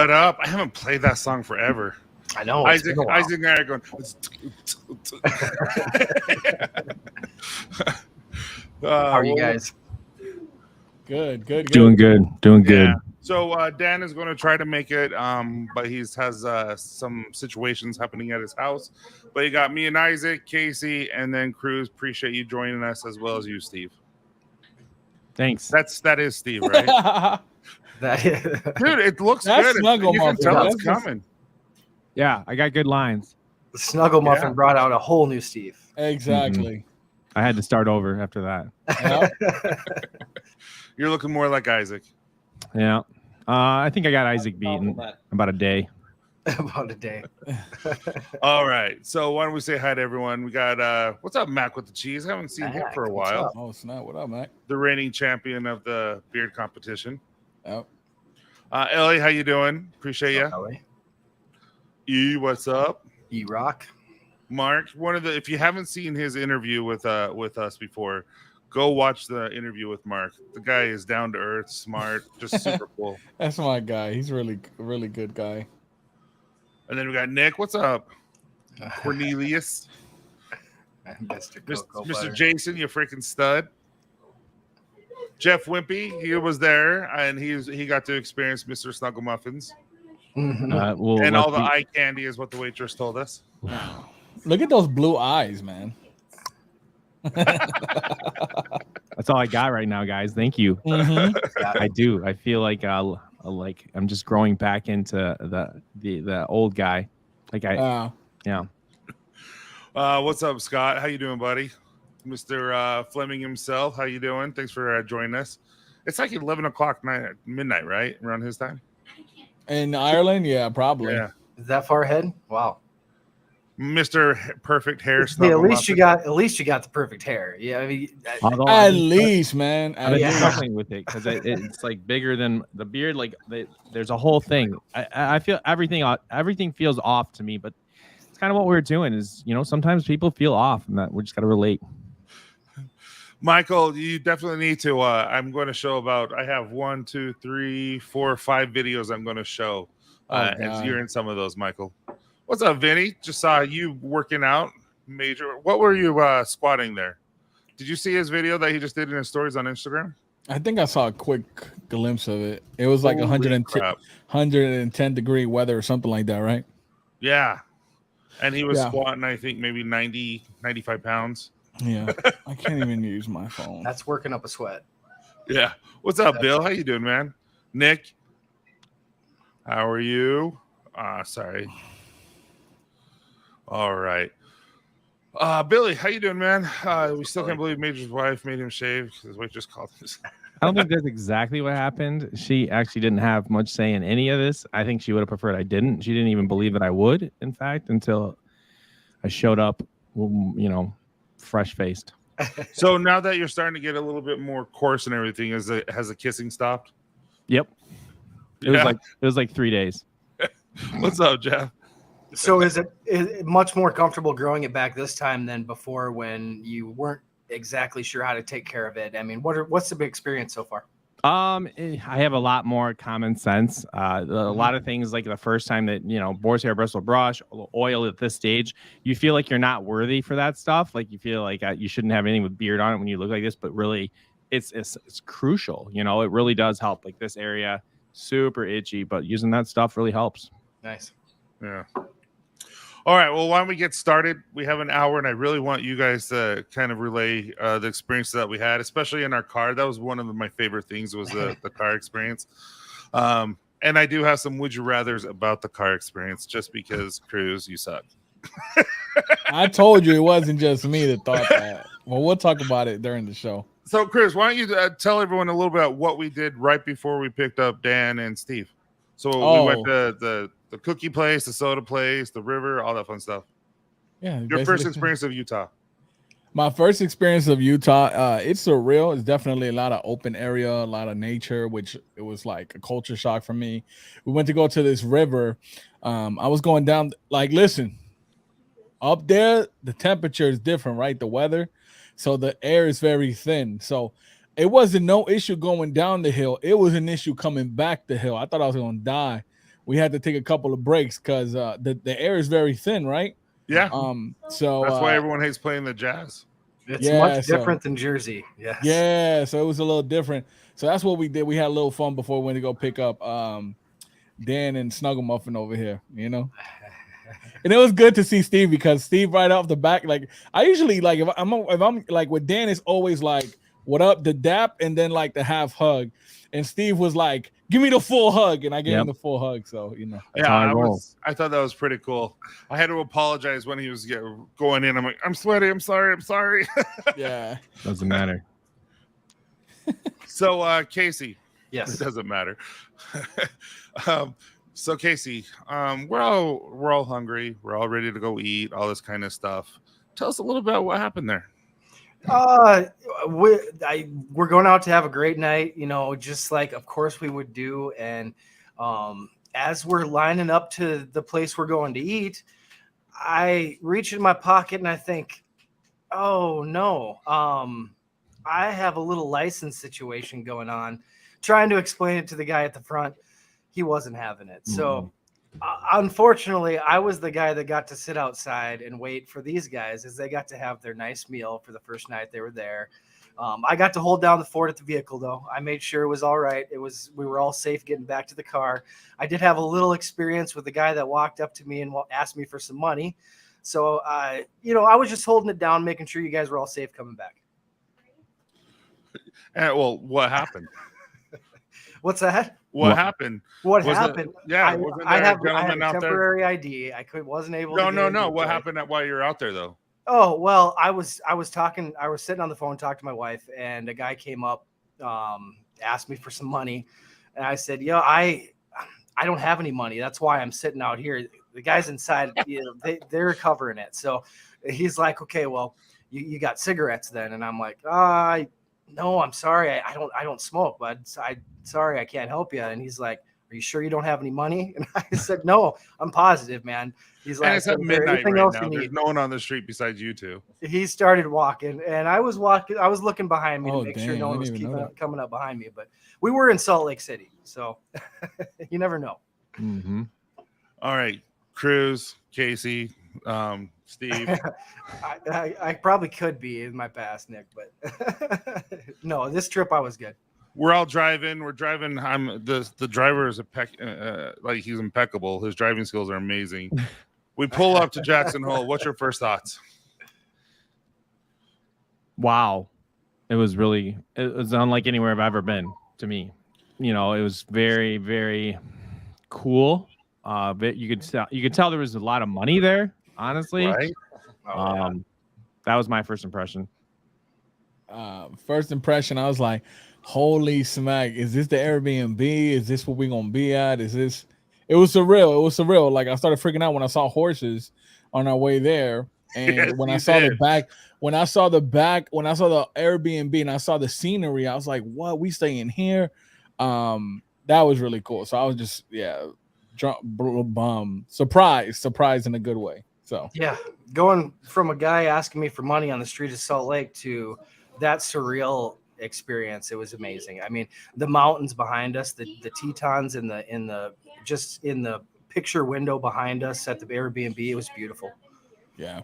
What up? I haven't played that song forever. I know. Isaac and I are going. How are you guys? Good. Doing good. So Dan is going to try to make it, but he has some situations happening at his house. But you got me and Isaac, Casey, and then Cruz. Appreciate you joining us as well as you, Steve. Thanks. That is Steve, right? Dude, it looks good. You can tell it's coming. Yeah, I got good lines. The Snuggle Muffin brought out a whole new Steve. Exactly. Mm-hmm. I had to start over after that. Yep. You're looking more like Isaac. Yeah. I think I got Isaac beaten about a day. About a day. All right. So why don't we say hi to everyone? We got what's up, Mac with the cheese? I haven't seen him for a while. Oh snap! What up, Mac? The reigning champion of the beard competition. Yep. Ellie, how you doing? Appreciate you. E, what's up? E Rock. Mark, if you haven't seen his interview with us before, go watch the interview with Mark. The guy is down to earth, smart, just super cool. That's my guy. He's really good guy. And then we got Nick. What's up? Cornelius. Mr. Jason, you freaking stud. Jeff Wimpy, he was there, and he got to experience Mr. Snuggle Muffins. Mm-hmm. And all the eye candy is what the waitress told us. Look at those blue eyes, man. That's all I got right now, guys. Thank you. Mm-hmm. I do. I feel like I'm just growing back into the old guy. Yeah. What's up, Scott? How you doing, buddy? Mr. Fleming himself. How you doing? Thanks for joining us. It's like 11 o'clock midnight, right? Around his time. In Ireland, yeah, probably. Yeah. Is that far ahead? Wow. Mr. Perfect Hair. Yeah, at least you got the perfect hair. Yeah, I mean, at least, man. I've been struggling with it because it's like bigger than the beard. Like there's a whole thing. I feel everything feels off to me, but it's kind of what we're doing. Is sometimes people feel off, and that we just got to relate. Michael, you definitely need to. I'm going to show I have 1, 2, 3, 4, 5 videos I'm going to show. And you're in some of those, Michael. What's up, Vinny? Just saw you working out. Major. What were you squatting there? Did you see his video that he just did in his stories on Instagram? I think I saw a quick glimpse of it. It was like 110 degree weather or something like that, right? Yeah. And he was squatting, I think, maybe 90, 95 pounds. Yeah. I can't even use my phone. That's working up a sweat. Yeah. What's up, Bill? How you doing, man? Nick? How are you? Sorry. All right. Billy, how you doing, man? We still can't believe Major's wife made him shave. His wife just called him. I don't think that's exactly what happened. She actually didn't have much say in any of this. I think she would have preferred I didn't. She didn't even believe that I would, in fact, until I showed up, fresh-faced. So now that you're starting to get a little bit more coarse and everything, has the kissing stopped? Yep. It was like 3 days. What's up, Jeff? So is it much more comfortable growing it back this time than before when you weren't exactly sure how to take care of it? I mean, what's the big experience so far? I have a lot more common sense. A lot of things like the first time that, boar's hair, bristle brush, oil at this stage, you feel like you're not worthy for that stuff. Like you feel like you shouldn't have anything with beard on it when you look like this, but really it's crucial. It really does help. Like this area, super itchy, but using that stuff really helps. Nice. Yeah. All right. Well, why don't we get started? We have an hour, and I really want you guys to kind of relay the experiences that we had, especially in our car. That was one of my favorite things was the car experience. And I do have some would you rathers about the car experience, just because, Cruz, you suck. I told you it wasn't just me that thought that. Well, we'll talk about it during the show. So, Chris, why don't you tell everyone a little bit about what we did right before we picked up Dan and Steve? So we went to the cookie place, the soda place, the river, all that fun stuff. Yeah. Your first experience of Utah. My first experience of Utah, it's surreal. It's definitely a lot of open area, a lot of nature, which it was like a culture shock for me. We went to go to this river. I was going down, listen, up there, the temperature is different, right? The weather. So the air is very thin. So it wasn't no issue going down the hill. It was an issue coming back the hill. I thought I was going to die. we had to take a couple of breaks because the air is very thin, right? Yeah. So That's why everyone hates playing the Jazz. It's much different than Jersey. Yes. Yeah, so it was a little different. So that's what we did. We had a little fun before we went to go pick up Dan and Snuggle Muffin over here, you know. And it was good to see Steve because Steve right off the back, like I usually like if I'm like with Dan, it's always like what up, the dap, and then like the half hug. And Steve was like, "Give me the full hug," and I gave him the full hug. So you know, yeah, I thought that was pretty cool. I had to apologize when he was going in. I'm like, "I'm sweaty. I'm sorry." Yeah, doesn't matter. So, Casey, yes, it doesn't matter. So Casey, we're all hungry. We're all ready to go eat. All this kind of stuff. Tell us a little bit about what happened there. We're going out to have a great night, you know, just like of course we would do. And as we're lining up to the place we're going to eat, I reach in my pocket and I think, oh no, I have a little license situation going on. Trying to explain it to the guy at the front, he wasn't having it. So unfortunately, I was the guy that got to sit outside and wait for these guys as they got to have their nice meal for the first night they were there. I got to hold down the fort at the vehicle, though. I made sure it was all right. We were all safe getting back to the car. I did have a little experience with the guy that walked up to me and asked me for some money. So, you know, I was just holding it down, making sure you guys were all safe coming back. Well, what happened? What's that? What happened? What happened? I have a temporary ID. wasn't able to. No. What happened while you were out there, though? Oh, well, I was talking. I was sitting on the phone talking to my wife, and a guy came up, asked me for some money, and I said, "Yo, I don't have any money. That's why I'm sitting out here." The guys inside, you know, they're covering it. So he's like, "Okay, well, you got cigarettes then?" And I'm like, "No, I'm sorry. I don't smoke, bud. Sorry, I can't help you." And he's like, "Are you sure you don't have any money?" And I said, "No, I'm positive, man." He's like, and it's at midnight right now. There's no one on the street besides you two. He started walking, and I was looking behind me to make sure no one was coming up behind me. But we were in Salt Lake City, so you never know. Mm-hmm. All right, Cruz, Casey, Steve. I probably could be in my past, Nick, but no, this trip I was good. We're all driving. We're driving. The driver is like he's impeccable. His driving skills are amazing. We pull up to Jackson Hole. What's your first thoughts? Wow, it was unlike anywhere I've ever been. To me, you know, it was very, very cool. You could tell there was a lot of money there. Honestly, right? That was my first impression. First impression, I was like, "Holy smack! Is this the Airbnb? Is this what we're gonna be at? Is this?" It was surreal. It was surreal. Like I started freaking out when I saw horses on our way there, and yes, when I saw the Airbnb and I saw the scenery, I was like, "What? We staying here?" That was really cool. So I was just surprised in a good way. So yeah, going from a guy asking me for money on the street of Salt Lake to that surreal experience, it was amazing. I mean, the mountains behind us, the Tetons in the picture window behind us at the Airbnb, it was beautiful. Yeah,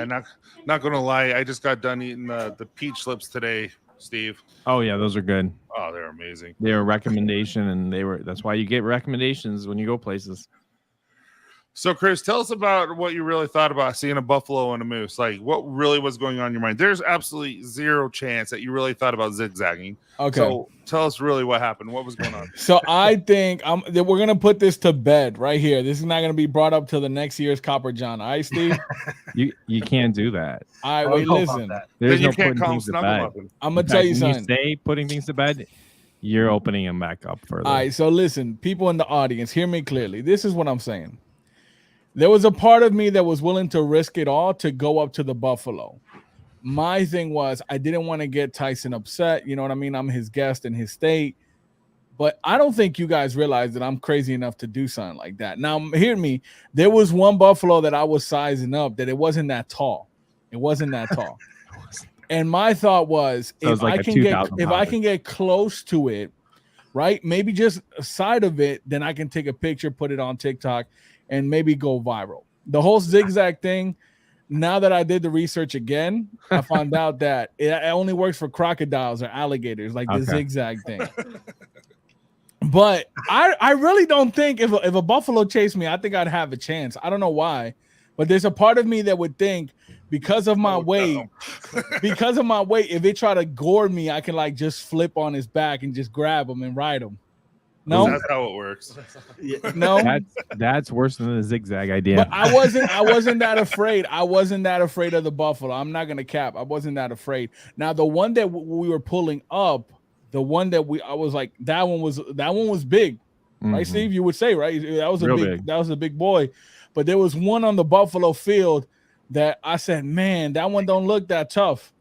not gonna lie, I just got done eating the peach lips today, Steve. Oh yeah, those are good. Oh, they're amazing. They were a recommendation, and that's why you get recommendations when you go places. So, Chris, tell us about what you really thought about seeing a buffalo and a moose. Like, what really was going on in your mind? There's absolutely zero chance that you really thought about zigzagging. Okay. So, tell us really what happened. What was going on? So, I think that we're going to put this to bed right here. This is not going to be brought up till the next year's Copper John. All right, Steve? You can't do that. All right, wait, listen. There's no putting things to bed. I'm going to tell you something. When you say putting things to bed, you're opening them back up further. All right, so listen, people in the audience, hear me clearly. This is what I'm saying. There was a part of me that was willing to risk it all to go up to the buffalo. My thing was I didn't want to get Tyson upset. You know what I mean? I'm his guest in his state. But I don't think you guys realize that I'm crazy enough to do something like that. Now, hear me. There was one buffalo that I was sizing up that it wasn't that tall. It wasn't that tall. And my thought was, if I can get close to it, right? Maybe just a side of it, then I can take a picture, put it on TikTok, and maybe go viral. The whole zigzag thing, now that I did the research again, I found out that it only works for crocodiles or alligators, like the zigzag thing. But I really don't think if a buffalo chased me, I think I'd have a chance. I don't know why, but there's a part of me that would think because of my weight, if it try to gore me, I can like just flip on his back and just grab him and ride him. No, that's how it works. No, that's worse than the zigzag idea. But I wasn't that afraid. I wasn't that afraid of the buffalo. I'm not gonna cap. I wasn't that afraid. Now the one that we were pulling up, I was like, that one was big, right, Steve? You would say, right? That was a big boy. But there was one on the buffalo field that I said, man, that one don't look that tough.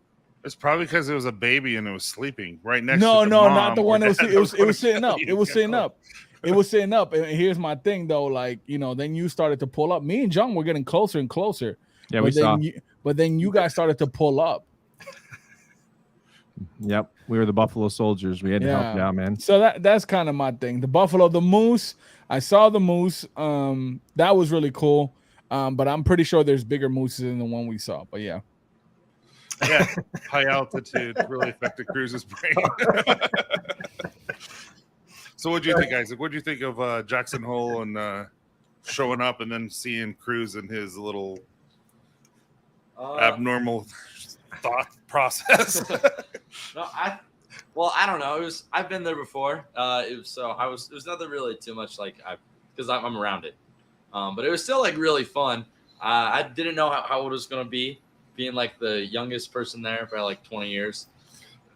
It's probably because it was a baby and it was sleeping right next. No, to the mom not the one that it was sitting up. It was sitting up. It was sitting up. And here's my thing, though. Like, then you started to pull up. Me and John were getting closer and closer. Yeah, we saw. But then you guys started to pull up. Yep, we were the Buffalo Soldiers. We had to help you out, man. So that's kind of my thing. The buffalo, the moose. I saw the moose. That was really cool. But I'm pretty sure there's bigger mooses than the one we saw. But yeah. Yeah, high altitude really affected Cruz's brain. So what do you think, Isaac? What do you think of Jackson Hole and showing up and then seeing Cruz and his little abnormal thought process? No, I don't know. I've been there before. It was nothing really too much because I'm around it. But it was still like really fun. I didn't know how it was gonna be, being like the youngest person there by like 20 years.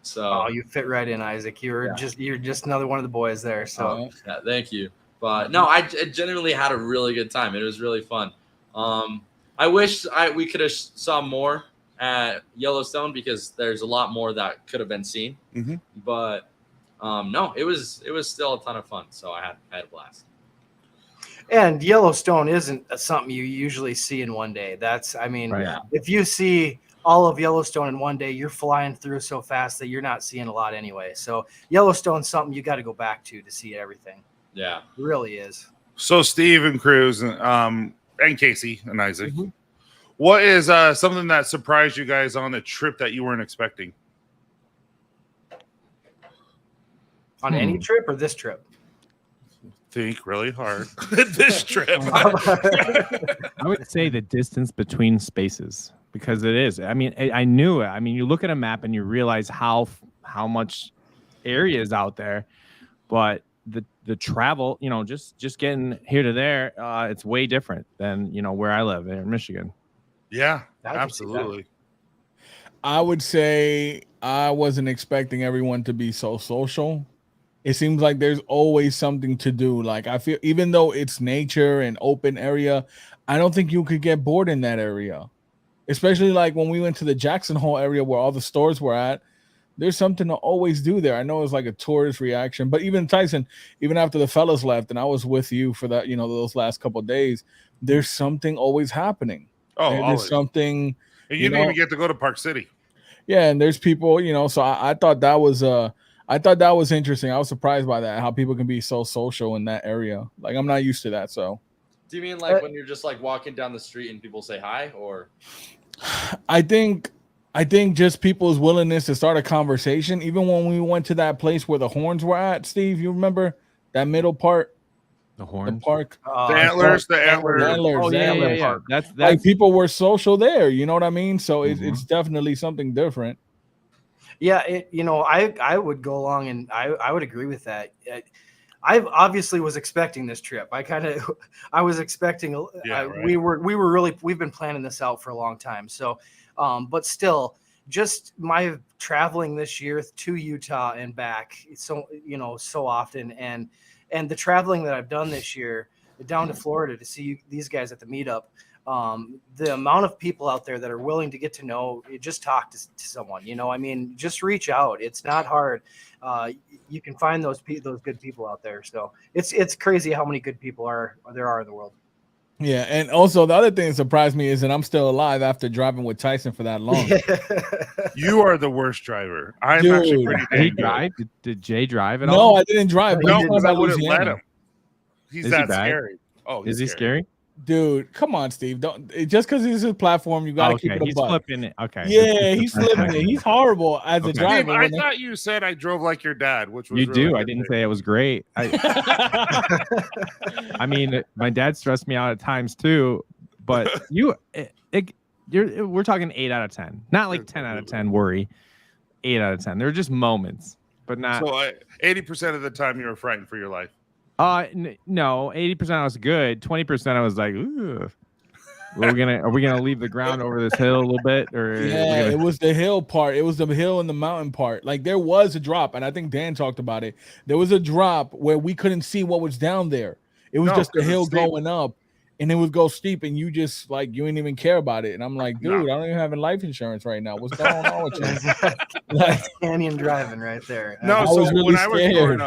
So you fit right in, Isaac. You're just another one of the boys there. So yeah, thank you. But no, I genuinely had a really good time. It was really fun. I wish we could have saw more at Yellowstone because there's a lot more that could have been seen. Mm-hmm. But no, it was still a ton of fun. So I had a blast. And Yellowstone isn't something you usually see in one day. If you see all of Yellowstone in one day, you're flying through so fast that you're not seeing a lot anyway. So Yellowstone's something you got to go back to see everything. Yeah, it really is. So Steve and Cruz and Casey and Isaac, what is something that surprised you guys on a trip that you weren't expecting? On any trip or this trip? Think really hard. This trip. I would say the distance between spaces, because it is. I mean, I knew it. I mean, you look at a map and you realize how much area is out there, but the travel, just getting here to there, it's way different than where I live in Michigan. Yeah, absolutely. I would say I wasn't expecting everyone to be so social. It seems like there's always something to do. Like I feel, even though it's nature and open area, I don't think you could get bored in that area. Especially like when we went to the Jackson Hole area where all the stores were at, there's something to always do there. I know it's like a tourist reaction, but even Tyson, even after the fellas left and I was with you for that, those last couple of days, there's something always happening. Oh, there's always. Something. And you didn't even get to go to Park City. Yeah, and there's people, so I thought that was interesting. I was surprised by that, how people can be so social in that area. Like I'm not used to that. So do you mean like when you're just like walking down the street and people say hi, or? I think just people's willingness to start a conversation. Even when we went to that place where the horns were at, Steve, you remember that middle part? The horns? The park? The antlers. Oh, yeah. That's like people were social there. You know what I mean? So it's definitely something different. Yeah, I would go along and I would agree with that. I obviously was expecting this trip. I was expecting. Right. We've been planning this out for a long time. So, but still, just my traveling this year to Utah and back, so often, and the traveling that I've done this year down to Florida to see these guys at the meetup. The amount of people out there that are willing to get to know, just talk to someone, just reach out. It's not hard. You can find those good people out there. So it's crazy how many good people there are in the world. Yeah. And also the other thing that surprised me is that I'm still alive after driving with Tyson for that long. You are the worst driver. I'm Dude, actually pretty Did he dang good. drive? Did Jay drive at No, all? I didn't drive. But No, he's because not I by wouldn't let Louisiana. him. He's Is he that bad? scary. Oh, he's Is he scary? Dude, come on, Steve. Don't just because it's his platform, you gotta keep it a He's buck. flipping it. Okay. Yeah, he's flipping it. He's horrible as a Okay. Steve, driver. I thought you said I drove like your dad, which was You really do. I good didn't there. say it was great. I mean, my dad stressed me out at times too. But we're talking 8 out of 10, not like 10 out of 10. Worry, 8 out of 10. They're just moments, but not. So 80% of the time you were frightened for your life. No, 80% I was good. 20% I was like, ooh. Are we gonna leave the ground over this hill a little bit, or Yeah, it was the hill part. It was the hill and the mountain part. Like there was a drop, and I think Dan talked about it. There was a drop where we couldn't see what was down there. It was just the 'cause it's hill steep. going up, and it would go steep, and you just like you didn't even care about it. And I'm like, dude, I don't even have life insurance right now. What's going on with you? Like, Canyon driving right there. No, I so was really when I was growing scared.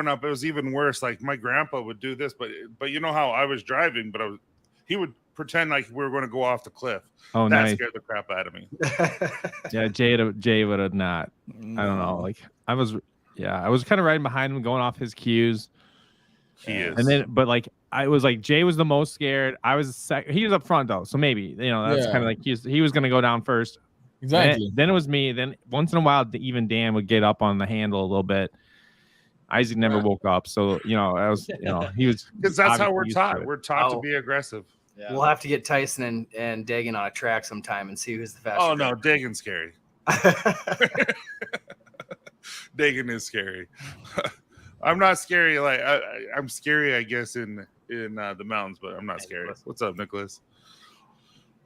up, it was even worse. Like my grandpa would do this, but you know how I was driving, but he would pretend like we were going to go off the cliff. Oh, that nice. scared the crap out of me. Yeah, Jay would have not. I don't know. Like I was kind of riding behind him, going off his cues. He is. And then, but like I was like Jay was the most scared. I was he was up front though, so maybe that's kind of like he was going to go down first. Exactly. Then it was me. Then once in a while, even Dan would get up on the handle a little bit. Isaac never woke up, so I was he was because that's how obviously we're used taught. to it. We're taught to be aggressive. Yeah. We'll have to get Tyson and Dagan on a track sometime and see who's the fastest. Oh no, Dagan's scary. Dagan is scary. I'm not scary. Like I'm scary, I guess, in the mountains, but I'm not scary. What's up, Nicholas?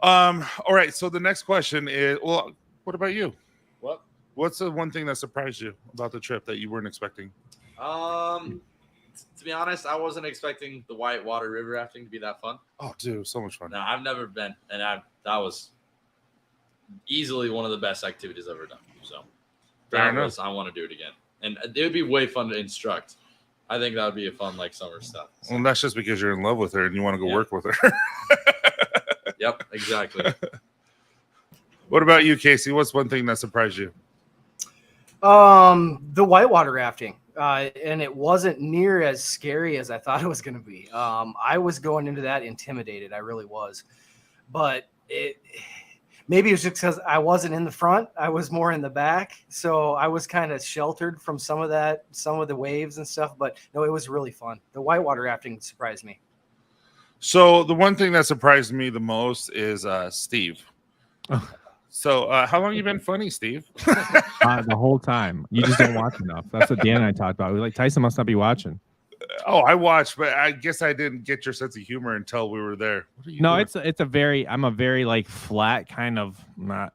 All right. So the next question is, well, what about you? What's the one thing that surprised you about the trip that you weren't expecting? To be honest, I wasn't expecting the whitewater river rafting to be that fun. Oh, dude, so much fun. No, I've never been, and that was easily one of the best activities I've ever done. So I want to do it again, and it would be way fun to instruct. I think that would be a fun summer stuff. So. Well, that's just because you're in love with her and you want to go work with her. Yep, exactly. What about you, Casey? What's one thing that surprised you? The whitewater rafting. And it wasn't near as scary as I thought it was going to be. I was going into that intimidated. I really was. But maybe it was just because I wasn't in the front. I was more in the back. So I was kind of sheltered from some of the waves and stuff. But no, it was really fun. The whitewater rafting surprised me. So the one thing that surprised me the most is Steve. So how long have you been funny, Steve? The whole time. You just don't watch enough. That's what Dan and I talked about. We like Tyson must not be watching. Oh, I watched, but I guess I didn't get your sense of humor until we were there. What are you doing? I'm a very flat kind of not,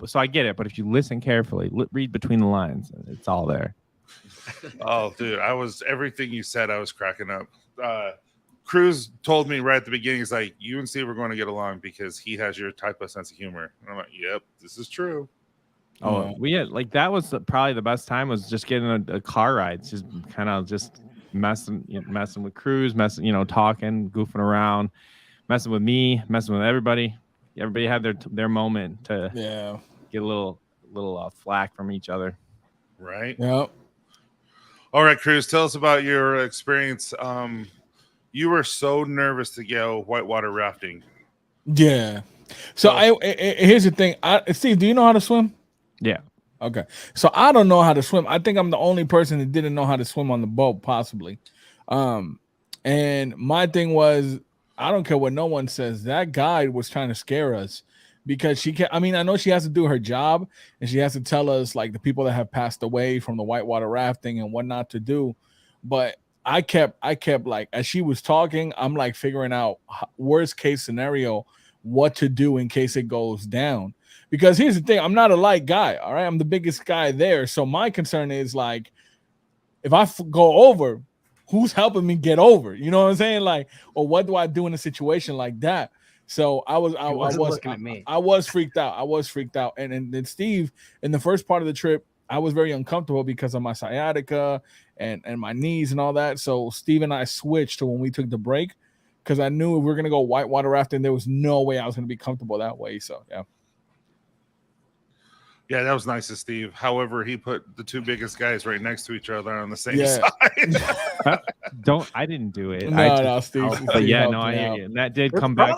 so I get it. But if you listen carefully, read between the lines, it's all there. Oh, dude, everything you said, I was cracking up. Cruz told me right at the beginning, he's like, you and Steve are going to get along because he has your type of sense of humor. And I'm like, yep, this is true. Oh, we had that was probably the best time was just getting a car ride, just kind of just messing with Cruz, talking, goofing around, messing with me, messing with everybody. Everybody had their moment to get a little flack from each other. Right. Yep. All right, Cruz, tell us about your experience. You were so nervous to go whitewater rafting. Yeah. So here's the thing. Steve, do you know how to swim? Yeah. Okay. So I don't know how to swim. I think I'm the only person that didn't know how to swim on the boat, possibly. And my thing was, I don't care what no one says. That guide was trying to scare us because I know she has to do her job and she has to tell us the people that have passed away from the whitewater rafting and what not to do. But I kept as she was talking, I'm figuring out worst case scenario, what to do in case it goes down. Because here's the thing, I'm not a light guy. All right. I'm the biggest guy there. So my concern is if I go over, who's helping me get over? You know what I'm saying? Or what do I do in a situation like that? So I was looking at me. I was freaked out. And then Steve, in the first part of the trip, I was very uncomfortable because of my sciatica and my knees and all that. So Steve and I switched to when we took the break because I knew if we were going to go whitewater rafting, there was no way I was going to be comfortable that way. So, yeah. Yeah, that was nice of Steve. However, he put the two biggest guys right next to each other on the same Yeah. side. I didn't do it. No, Steve. But Steve yeah, helped no, I me hear out. you. And that did It's come back.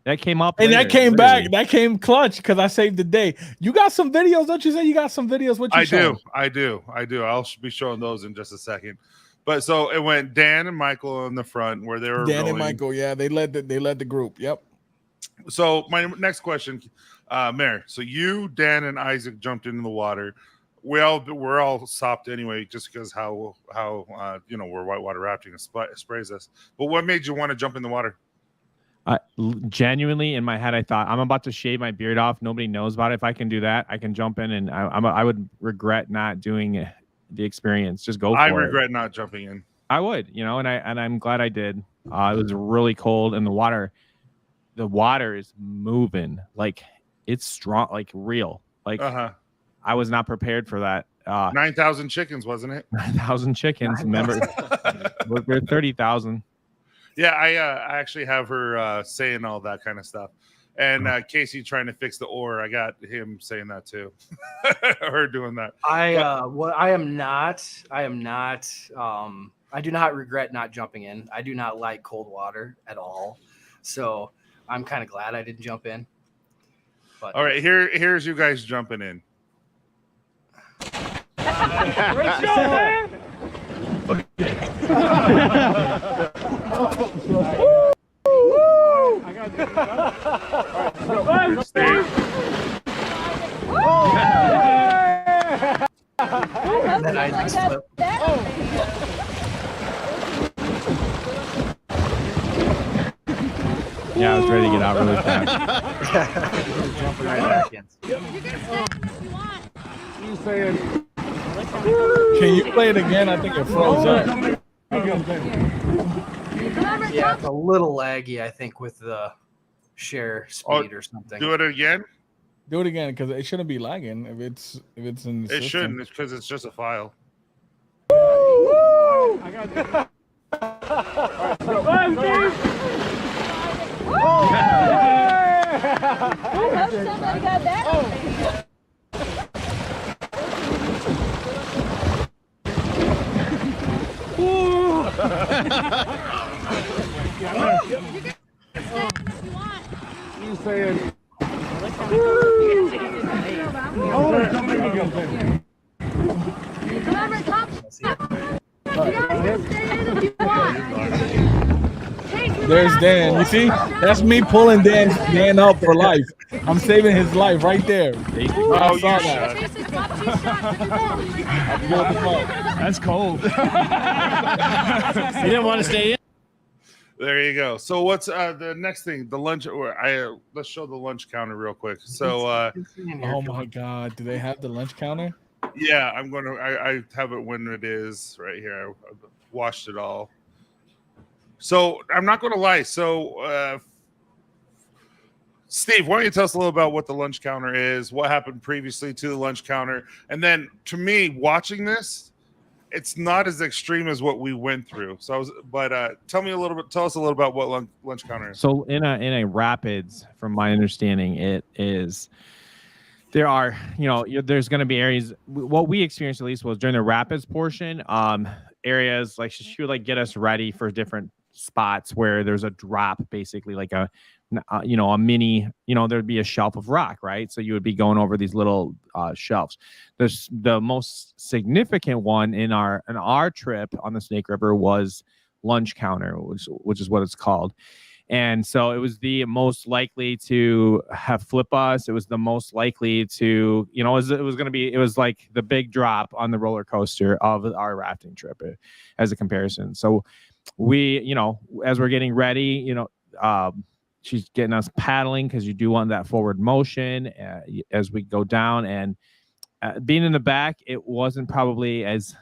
That came up. And later, that came literally. back. That came clutch because I saved the day. You got some videos, don't you say you got some videos? What you I showing? do. I'll be showing those in just a second. But so it went Dan and Michael in the front where they were Dan going. and Michael, yeah, they led the group. Yep. So my next question, Mayor. So you, Dan, and Isaac jumped into the water. We're all sopped anyway, just because how we're whitewater rafting and sprays us. But what made you want to jump in the water? Genuinely, in my head, I thought I'm about to shave my beard off. Nobody knows about it. If I can do that, I can jump in, and I would regret not doing the experience. Just go for it. I regret not jumping in. I would, and I'm glad I did. It was really cold, and the water is moving, like it's strong, like real. Like I was not prepared for that. 9,000 chickens, wasn't it? 9,000 chickens. Remember, we're 30,000. Yeah, I actually have her saying all that kind of stuff. And Casey trying to fix the oar. I got him saying that too. Her doing that. I am not. I do not regret not jumping in. I do not like cold water at all. So I'm kind of glad I didn't jump in. But all right, here's you guys jumping in. and then I just flipped. Yeah, I was ready to get out really fast. Jumping right back in. Can you play it again? I think it froze up. Yeah, it's a little laggy, I think, with the share speed or something. Do it again. Do it again because it shouldn't be lagging if it's in the It system. shouldn't. It's because it's just a file. I hope somebody got that. You saying? Remember, top. You guys can stay in if you want. There's Dan. You see? That's me pulling Dan up for life. I'm saving his life right there. I saw that. That's cold. You didn't want to stay in? There you go. So what's the next thing? The lunch. Or let's show the lunch counter real quick. So oh my God, do they have the lunch counter? yeah, I'm gonna. I have it when it is right here. I've watched it all. So I'm not going to lie. So Steve, why don't you tell us a little about what the lunch counter is, what happened previously to the lunch counter, and then to me, watching this, it's not as extreme as what we went through. So, tell us a little about what lunch counter is. So in a rapids, from my understanding, it is. There are, there's going to be areas. What we experienced at least was during the rapids portion. Areas like she would like get us ready for different spots where there's a drop, basically like a mini, there'd be a shelf of rock, right? So you would be going over these little shelves. The most significant one in our trip on the Snake River was lunch counter, which is what it's called. And so it was the most likely to have flip us. It was the most likely to, it was like the big drop on the roller coaster of our rafting trip as a comparison. So we, as we're getting ready, she's getting us paddling because you do want that forward motion as we go down. And being in the back, it wasn't probably as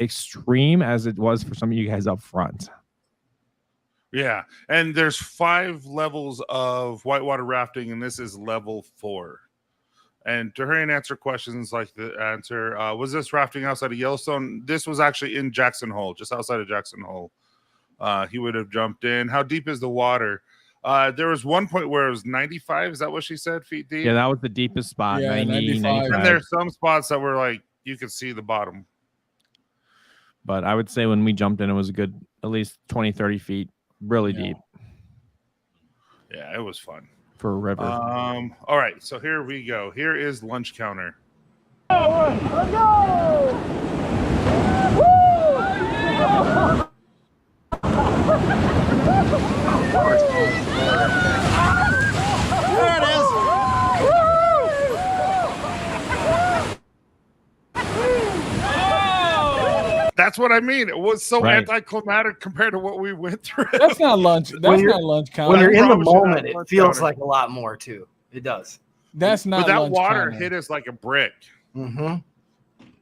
extreme as it was for some of you guys up front. Yeah, and there's 5 levels of whitewater rafting, and this is level 4. And to hurry and answer questions like the answer, was this rafting outside of Yellowstone? This was actually in Jackson Hole, just outside of Jackson Hole. He would have jumped in. How deep is the water? There was one point where it was 95. Is that what she said? Feet deep. Yeah, that was the deepest spot. Yeah, 90, 95. And there's some spots that were like you could see the bottom. But I would say when we jumped in, it was a good at least 20, 30 feet, really deep Yeah, it was fun for a river. All right, so here we go. Here is lunch counter. That's what I mean. It was so Right. anticlimactic compared to what we went through. That's not lunch. That's you're- not lunch count. When you're in the promise you that moment, it lunch feels counter. like a lot more too. It does. That's not. But that lunch water counter. hit us like a brick. Mm-hmm.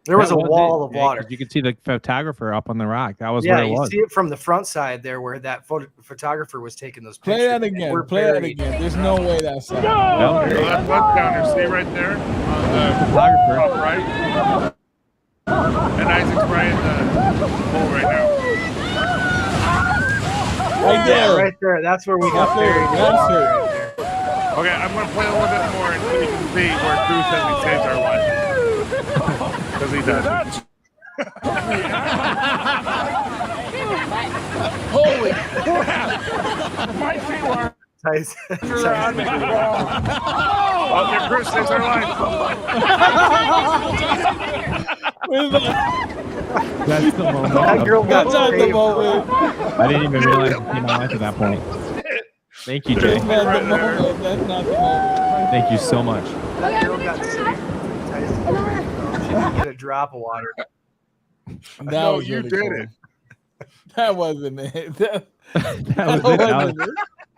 There was That a was wall it. of Yeah, 'cause water. you could see the photographer up on the rock. That was Yeah, where it you was. see it from the front side there, where that photographer was taking those pictures. Play that and again. we're Play that buried. again. There's no way that's. So that's lunch counter. See right there on the Photographer. top right. And Isaac's right in the hole right now. Right Yeah, there. right there. That's where we got That's it. buried. in the That's water it. right there. Okay, I'm gonna play a little bit more until you can see where Cruz says he saved our life. Because he does. Holy crap! My feet were Tyson- Okay, Cruz saves our life. That's the moment. That girl got That's not the saved. moment. I didn't even realize it came my life at that point. Thank you, Jay. That's not the moment. That's not the moment. Thank you so much. That girl got saved. Tyson, she didn't get a drop of water. That No, was you really did cool. it. That wasn't it. That, That was it. wasn't it.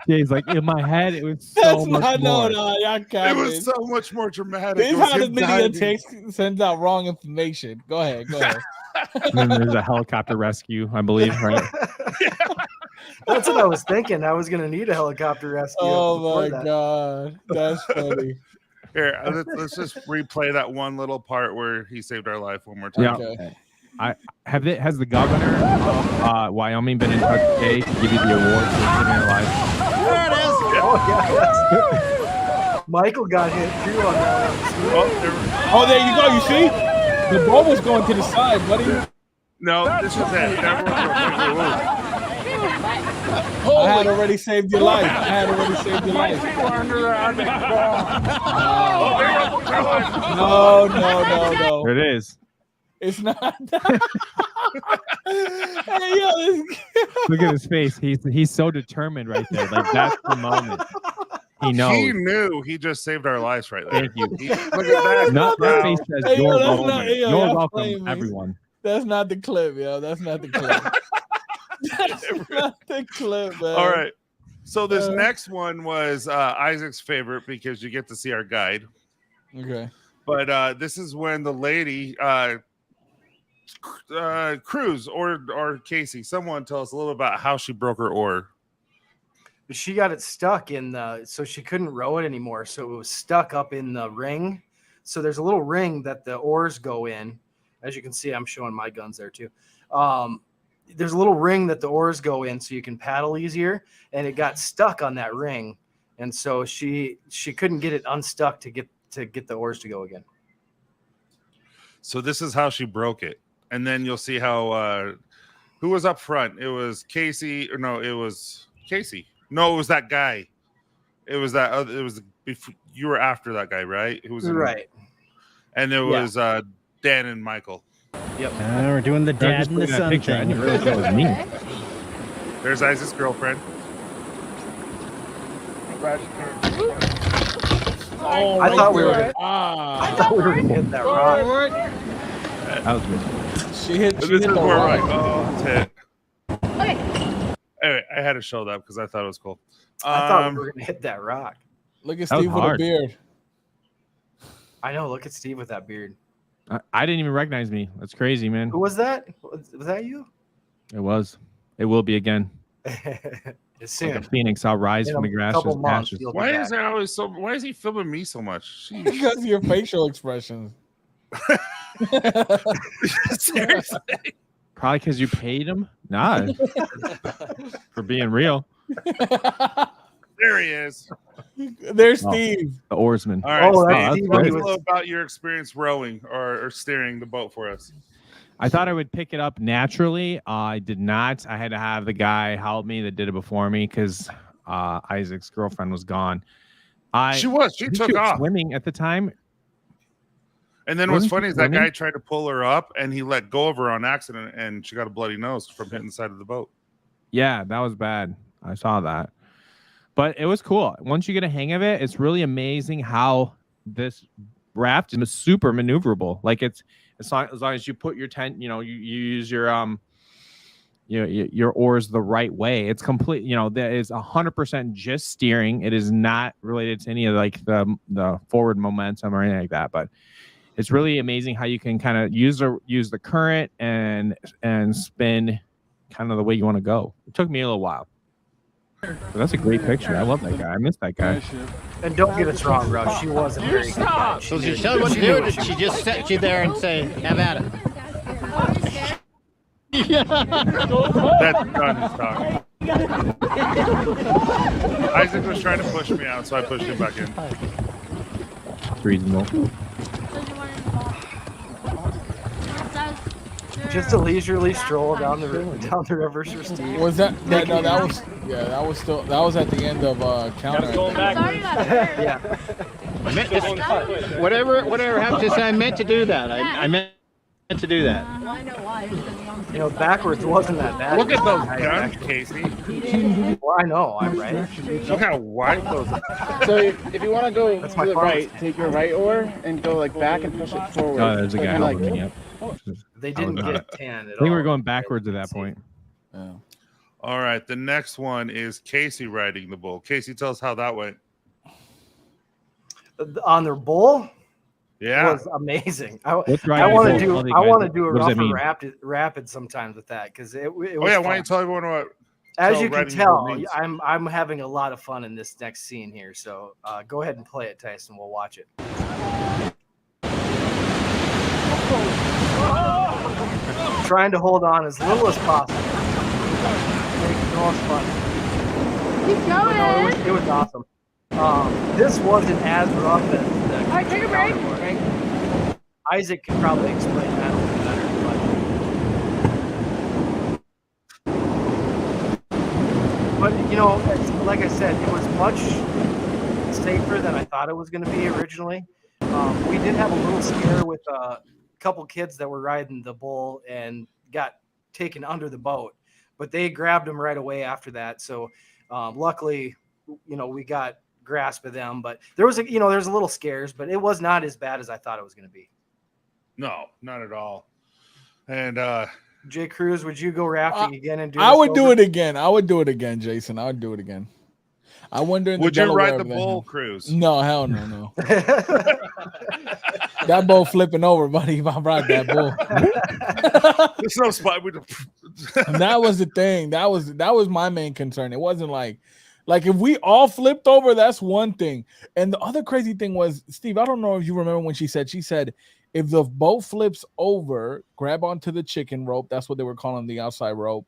Jay's like, in my head, it was so That's much not. more. No, y'all It capping. was so much more dramatic. This It is was how the him media diving. sends out wrong information. Go ahead. Go ahead. And then there's a helicopter rescue, I believe, right? That's what I was thinking. I was gonna need a helicopter rescue. Oh before my that. god, that's funny. Here, let's just replay that one little part where he saved our life one more time. Yeah. Okay. Has the governor of Wyoming been in touch today to give you the award for saving your life? Oh yeah, that's Michael got hit too on that one. Oh, there, Oh, there you go. You see, the ball was going to the side, buddy. no, this is it. I had already saved your life. I had already saved your my life. feet were under there. I've been gone. No. There it is. It's not. Hey, yo, this... Look at his face. He's so determined right there. Like that's the moment. He knows. He knew he just saved our lives right there. Thank you. Look at that. Not that face says Hey, yo, you're that's welcome. not- hey, yo, You're y'all welcome, playing me. everyone. That's not the clip, yo. That's not the clip. That's not the clip, man. All right. So this Uh, next one was Isaac's favorite because you get to see our guide. Okay. But this is when the lady, Cruz or Casey, someone tell us a little about how she broke her oar. She got it stuck in the, so she couldn't row it anymore. So it was stuck up in the ring. So there's a little ring that the oars go in. As you can see, I'm showing my guns there too. There's a little ring that the oars go in so you can paddle easier. And it got stuck on that ring. And so she couldn't get it unstuck to get the oars to go again. So this is how she broke it. And then you'll see how who was up front? It was Casey, or no, it was Casey. No, it was that guy. It was that other, it was before, you were after that guy, right? Who was in, Right. and it was Dan and Michael. Yep. We're doing the I was dad just and the looking at that son picture. I thing. didn't realize that was me. There's Isaac's girlfriend. Oh, I thought we were I Ah, thought we were gonna hit that rock. That was me. she hit. But She this hit is the where we're rock. like, oh, it's hit. Okay. Anyway, I had to show that because I thought it was cool. I thought we were gonna hit that rock. Look at That was Steve with a hard. beard. I know. Look at Steve with that beard. I didn't even recognize me. That's crazy, man. Who was that? Was that you? It was. It will be again. It's Like soon. a phoenix, I'll rise In from a the grass. couple months, Ashes. you'll be Why back. is there always so? Why is he filming me so much? Jeez. Because of your facial expressions. Seriously. Probably because you paid him. Nah, for being real. There he is. There's Oh. Steve. The oarsman. All right, Oh, Steve, that's tell Steve. us He a was- little about your experience rowing or steering the boat for us. I thought I would pick it up naturally. I did not. I had to have the guy help me that did it before me because Isaac's girlfriend was gone. She I think took was off. swimming at the time. And then what's Wasn't she funny is that swimming? guy tried to pull her up and he let go of her on accident and she got a bloody nose from hitting the side of the boat. Yeah, that was bad. I saw that. But it was cool. Once you get a hang of it, it's really amazing how this raft is super maneuverable. Like it's as long as you put your tent, you use your your oars the right way. It's complete, that is 100% just steering. It is not related to any of like the forward momentum or anything like that. But it's really amazing how you can kind of use the current and spin kind of the way you want to go. It took me a little while. But that's a great picture. I love that guy. I miss that guy. And don't get us wrong, Rush. She wasn't very good. Guy. So she tell you what to do, or did she just set you there and say, have at it? That's done his talking. Isaac was trying to push me out, so I pushed him back in. It's reasonable. Just a leisurely stroll down the river for Steve. Was that? No, that was. Yeah, that was at the end of counter. Yeah. I meant whatever happened to say, I meant to do that. I meant to do that. Backwards wasn't that bad. Look at those guns, Casey. Well, I know, I'm right. Look how wide those are. So if you want to go That's to my the fault. right, take your right oar and go like back and push it forward. Oh, there's a guy And, like, helping me up. They didn't was get not. tan at all. I think we were going backwards at that point. Yeah. All right, the next one is Casey riding the bull. Casey, tell us how that went. On their bull Yeah. was amazing. I Let's ride I the want bull. to do Tell the I guys want to do a what does that rougher mean? rapid sometimes with that because it was Oh yeah, fun. why don't you tell everyone what? As tell you can riding the bull tell, means? I'm having a lot of fun in this next scene here. So go ahead and play it, Tyson. We'll watch it. Trying to hold on as little as possible. Make the most fun. Keep No, going. it was awesome. This wasn't as rough as the All right, take a break. Isaac can probably explain that a little better. But like I said, it was much safer than I thought it was going to be originally. We did have a little scare with a couple kids that were riding the bull and got taken under the boat, but they grabbed them right away after that. So luckily, we got grasp of them. But there was there's a little scares, but it was not as bad as I thought it was going to be. No, not at all. And Jay Cruz, would you go rafting again and do? I this would do over? it again. I would do it again, Jason. I would do it again. I wonder. would you ride the bull cruise? No, hell no. That bull flipping over, buddy. If I ride that bull, There's no spot. and that was the thing. That was my main concern. It wasn't like if we all flipped over, that's one thing. And the other crazy thing was, Steve, I don't know if you remember when she said, if the boat flips over, grab onto the chicken rope. That's what they were calling the outside rope,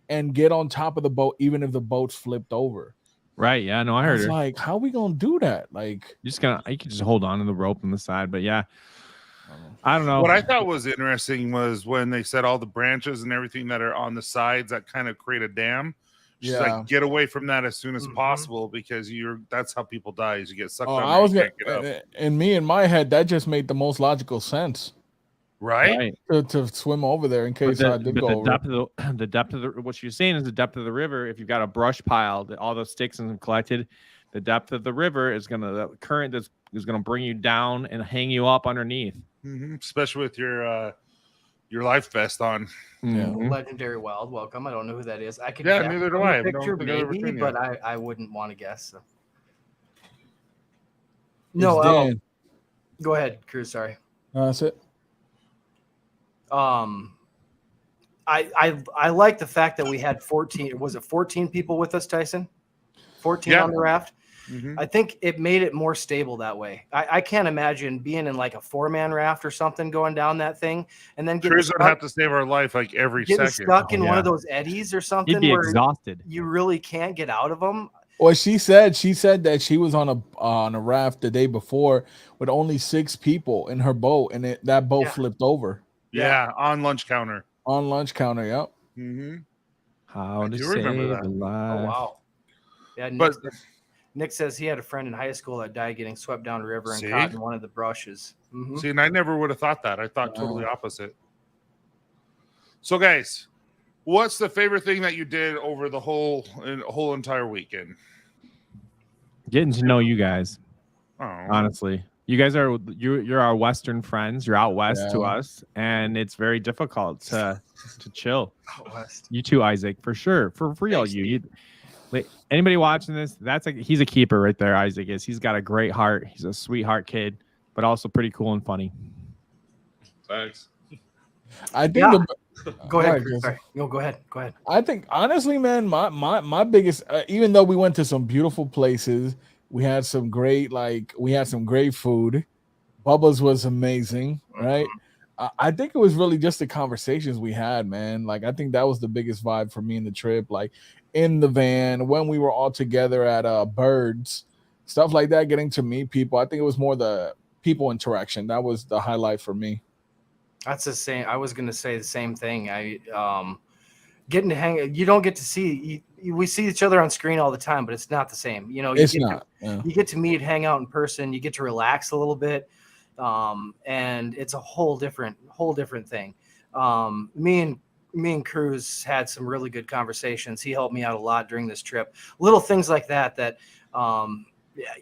and get on top of the boat, even if the boat's flipped over. Right. Yeah. No, I heard It's her. like, how are we gonna do that? Like, You can just hold on to the rope on the side. But yeah, I don't know. What I thought was interesting was when they said all the branches and everything that are on the sides that kind of create a dam. She's Yeah. like, get away from that as soon as Mhm. possible because that's how people die is you get sucked oh, under I was and gonna, can't get up. and me in my head, that just made the most logical sense Right? to swim over there in case I did go over. The depth of the what you're saying is the depth of the river. If you've got a brush pile that all those sticks and collected, the depth of the river is the current is gonna bring you down and hang you up underneath. Mhm. Especially with your life vest on. Yeah. Mhm. Legendary Wild, welcome. I don't know who that is. I could Yeah, guess neither do from the I. I don't picture think I've ever maybe, seen but you. I wouldn't want to guess. So. It's No, Dan. go ahead, Cruz. Sorry. That's it. I like the fact that we had 14. Was it 14 people with us, Tyson? 14 Yeah. on the raft. Mhm. I think it made it more stable that way. I can't imagine being in like a 4-man raft or something going down that thing and then getting Cruz would stuck, have to save our life like every getting second. stuck in Oh, one yeah. of those eddies or something You'd be where exhausted. you really can't get out of them. Well, she said that she was on a raft the day before with only 6 people in her boat, and that boat Yeah. flipped over Yeah, on lunch counter. on lunch counter. Yep. Mm-hmm. How I to do remember save that. a life. Oh wow. Yeah, But Nick says he had a friend in high school that died getting swept down the river and See? caught in one of the brushes. Mhm. see, and I never would have thought that. I thought totally opposite. So, guys, what's the favorite thing that you did over the whole entire weekend? Getting to know you guys, Oh, honestly. You guys are you're our Western friends. You're out west to Yeah. us, and it's very difficult to chill. Out west. You too, Isaac, for sure. For real, Thanks, you. Like, anybody watching this, he's a keeper right there. Isaac is. He's got a great heart. He's a sweetheart kid, but also pretty cool and funny. Thanks. I think Yeah. the Go ahead. Jason. Sorry. No, go ahead. Go ahead. I think honestly, man, my biggest, even though we went to some beautiful places, we had some great food. Bubba's was amazing, right? I think it was really just the conversations we had, man. Like I think that was the biggest vibe for me in the trip. Like in the van when we were all together at Birds, stuff like that, getting to meet people. I think it was more the people interaction. That was the highlight for me. That's the same. I was going to say the same thing. Getting to hang. You don't get to see. We see each other on screen all the time, but it's not the same. You know, It's not. Yeah. You get to meet, hang out in person. You get to relax a little bit, and it's a whole different thing. Me and Cruz had some really good conversations. He helped me out a lot during this trip. Little things like that.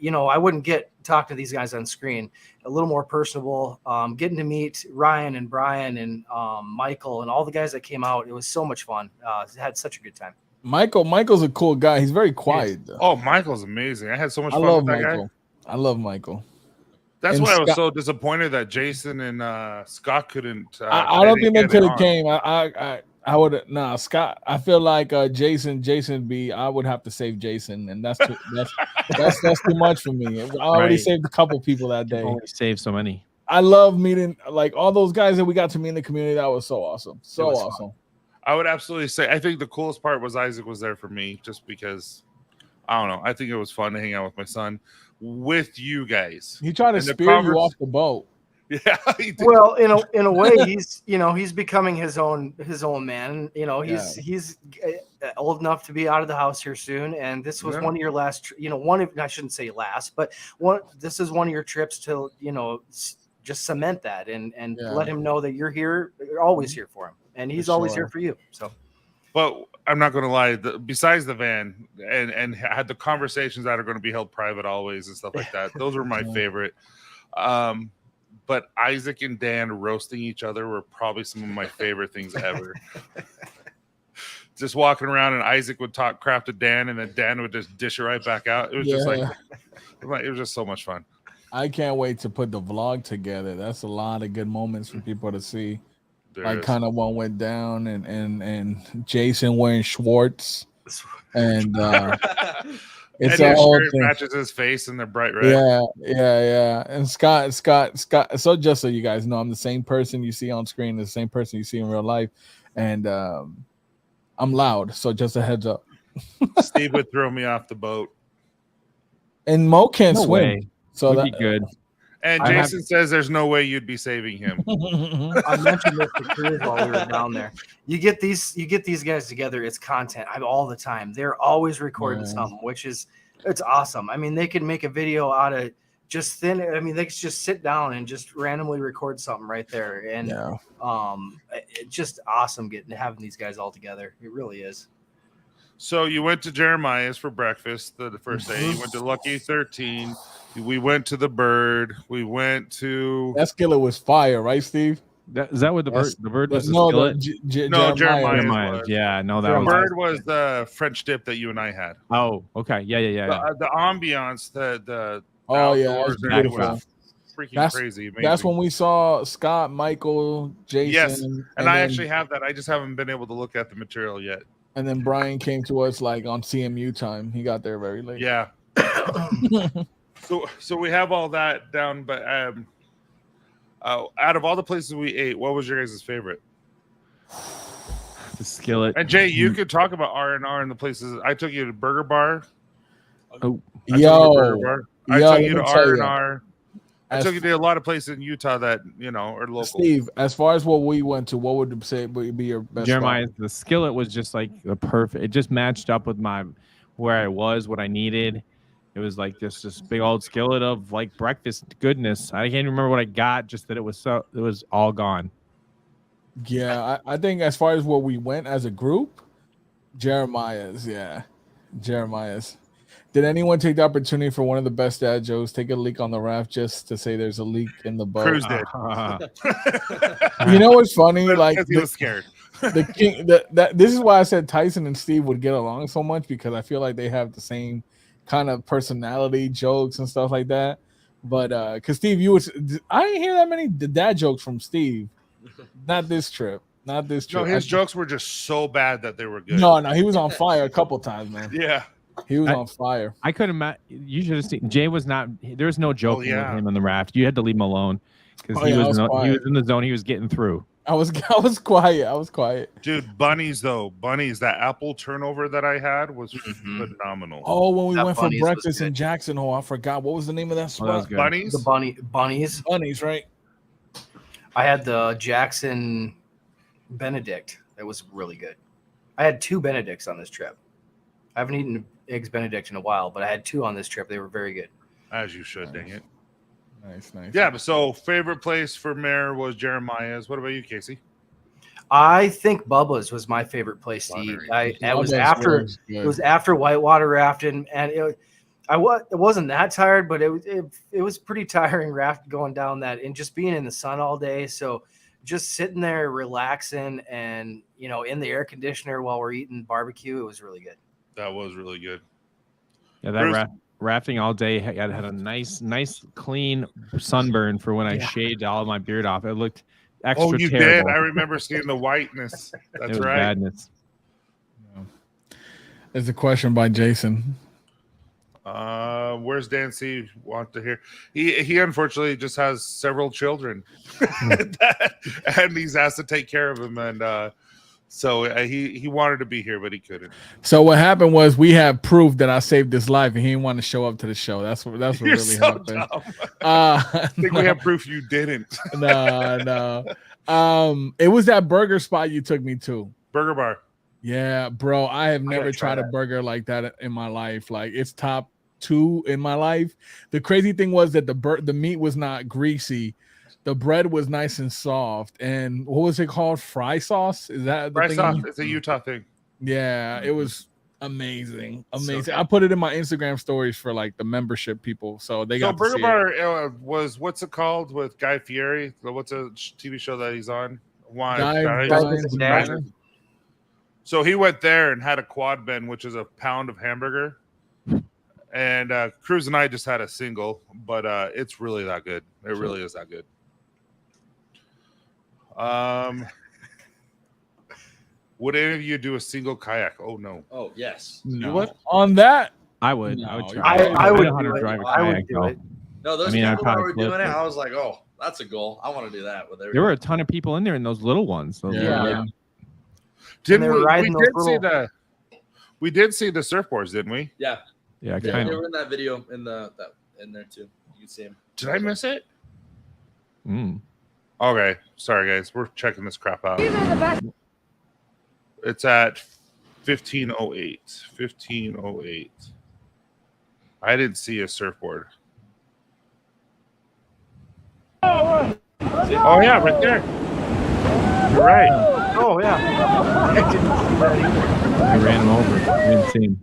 You know, I wouldn't talk to these guys on screen. A little more personable. Getting to meet Ryan and Brian and Michael and all the guys that came out. It was so much fun. Had such a good time. Michael's a cool guy. He's very quiet. Though. Oh, Michael's amazing. I had so much I fun love with that Michael. guy. I love Michael. That's And why I was Scott- so disappointed that Jason and Scott couldn't. I don't think they get could it have on. came. I would Scott. I feel like Jason B. I would have to save Jason, and that's too much for me. I already Right. saved a couple people that day. Only save so many. I love meeting like all those guys that we got to meet in the community. That was so awesome. So was awesome. I would absolutely say. I think the coolest part was Isaac was there for me, just because. I don't know. I think it was fun to hang out with my son, with you guys. He tried to And the spear you off the boat. Yeah, he did. Well, in a way, he's becoming his own man. You know, he's old enough to be out of the house here soon, and this was one of your last. I shouldn't say last, but this is one of your trips to just cement that and let him know that you're here. You're always here for him, and he's always here for you. So. But I'm not going to lie. Besides the van and had the conversations that are going to be held private always and stuff like that. Those were my favorite. But Isaac and Dan roasting each other were probably some of my favorite things ever. Just walking around and Isaac would talk crap to Dan and then Dan would just dish it right back out. It was just like it was just so much fun. I can't wait to put the vlog together. That's a lot of good moments for people to see. Like kind of what went down and Jason wearing Schwartz and it's and a his whole shirt thing. matches his face and they're bright red. Yeah. And Scott. So just so you guys know, I'm the same person you see on screen, the same person you see in real life, and I'm loud. So just a heads up. Steve would throw me off the boat, and Mo can't swim, way. so Would that be good. and Jason says there's no way you'd be saving him. I mentioned this to Cruz while we were down there. You get these guys together. It's content. All the time. They're always recording something, it's awesome. I mean, they could make a video out of just thin. I mean, they could just sit down and just randomly record something right there, and it's just awesome having these guys all together. It really is. So you went to Jeremiah's for breakfast the first day. You went to Lucky 13. We went to the Bird. We went to that skillet was fire, right, Steve? Is that what the bird was? No, Jeremiah. Yeah, no, that The was Bird was the French dip that you and I had. Oh, okay, yeah. The ambiance, the it's beautiful. was freaking crazy. Amazing. That's when we saw Scott, Michael, Jason. Yes, and I actually have that. I just haven't been able to look at the material yet. And then Brian came to us like on CMU time. He got there very late. Yeah. So we have all that down, but out of all the places we ate, what was your guys' favorite? The skillet. And Jay, you could talk about R&R and the places. I took you to Burger Bar. Oh, I took you to Burger Bar. I yo, took let you to me tell ya. R&R. I took you to a lot of places in Utah that are local. Steve, as far as what we went to, what would you say would be your best Jeremiah, spot? the skillet was just like the perfect. It just matched up with where I was, what I needed. It was like this big old skillet of like breakfast goodness. I can't remember what I got, just that it was all gone. Yeah, I think as far as where we went as a group, Jeremiah's. Did anyone take the opportunity for one of the best dad jokes? Take a leak on the raft just to say there's a leak in the boat. Cruz did. You know what's funny? Like Because he was scared. the king. This is why I said Tyson and Steve would get along so much, because I feel like they have the same kind of personality, jokes and stuff like that. But because Steve, I didn't hear that many dad jokes from Steve. Not this trip. Not this trip. No, his jokes were just so bad that they were good. No, he was on fire a couple times, man. Yeah. He was on fire. I couldn't. You should have seen. Jay was not. There was no joking with him on the raft. You had to leave him alone because he was in the zone. He was getting through. I was quiet. Dude, bunnies, that apple turnover that I had was phenomenal. Oh, when we went for breakfast in Jackson Hole, I forgot what was the name of that spot. Bunnies? The bunnies. Bunnies, right? I had the Jackson Benedict. That was really good. I had 2 Benedicts on this trip. I haven't eaten eggs Benedict in a while, but I had 2 on this trip. They were very good. As you should, dang it. Nice. Yeah, but so favorite place for Mare was Jeremiah's. What about you, Casey? I think Bubba's was my favorite place to eat. It was after whitewater rafting, and it wasn't that tired, but it was pretty tiring raft going down that and just being in the sun all day. So just sitting there relaxing and in the air conditioner while we're eating barbecue, it was really good. That was really good. Yeah, that rafting all day had a nice clean sunburn for when I shaved all of my beard off. It looked extra Oh, you terrible. did? I remember seeing the whiteness. That's It was right. badness. There's a question by Jason. Where's Dan C? Want to hear? He unfortunately just has several children, and he's asked to take care of them, and so he wanted to be here, but he couldn't. So what happened was we have proof that I saved his life, and he didn't want to show up to the show. That's what You're really so happened. dumb. I think we have proof you didn't. No. It was that burger spot you took me to. Burger Bar. Yeah, bro. I have never tried a burger like that in my life. Like, it's top 2 in my life. The crazy thing was that the meat was not greasy. The bread was nice and soft. And what was it called? Fry sauce? Is that the Fry thing? sauce. It's a Utah thing. Yeah, it was amazing. So I put it in my Instagram stories for like the membership people, so they got. Burger Bar was what's it called with Guy Fieri? What's a TV show that he's on? So he went there and had a quad bend, which is a pound of hamburger. And Cruz and I just had a single, but it's really that good. It really is that good. Would any of you do a single kayak? Oh no. Oh yes. No. You would? On that, I would. No, I would try. I would know how to do it. drive a I would kayak, do though. it. No, those I mean, I'd people that probably were doing flip it, it. I was like, oh, that's a goal. I want to do that. But There were a ton of people in there in those little ones. Yeah. Didn't they were we riding did those see little- we did see the surfboards, didn't we? yeah, Yeah, they kind of. were in that video in there too. You can see them. Did I miss it? Mm. Okay. Sorry guys. We're checking this crap out. These are the best. It's at 1508. 1508. I didn't see a surfboard. Oh yeah, right there. You're right. Oh yeah. I didn't see that either. I ran him over. I didn't see him.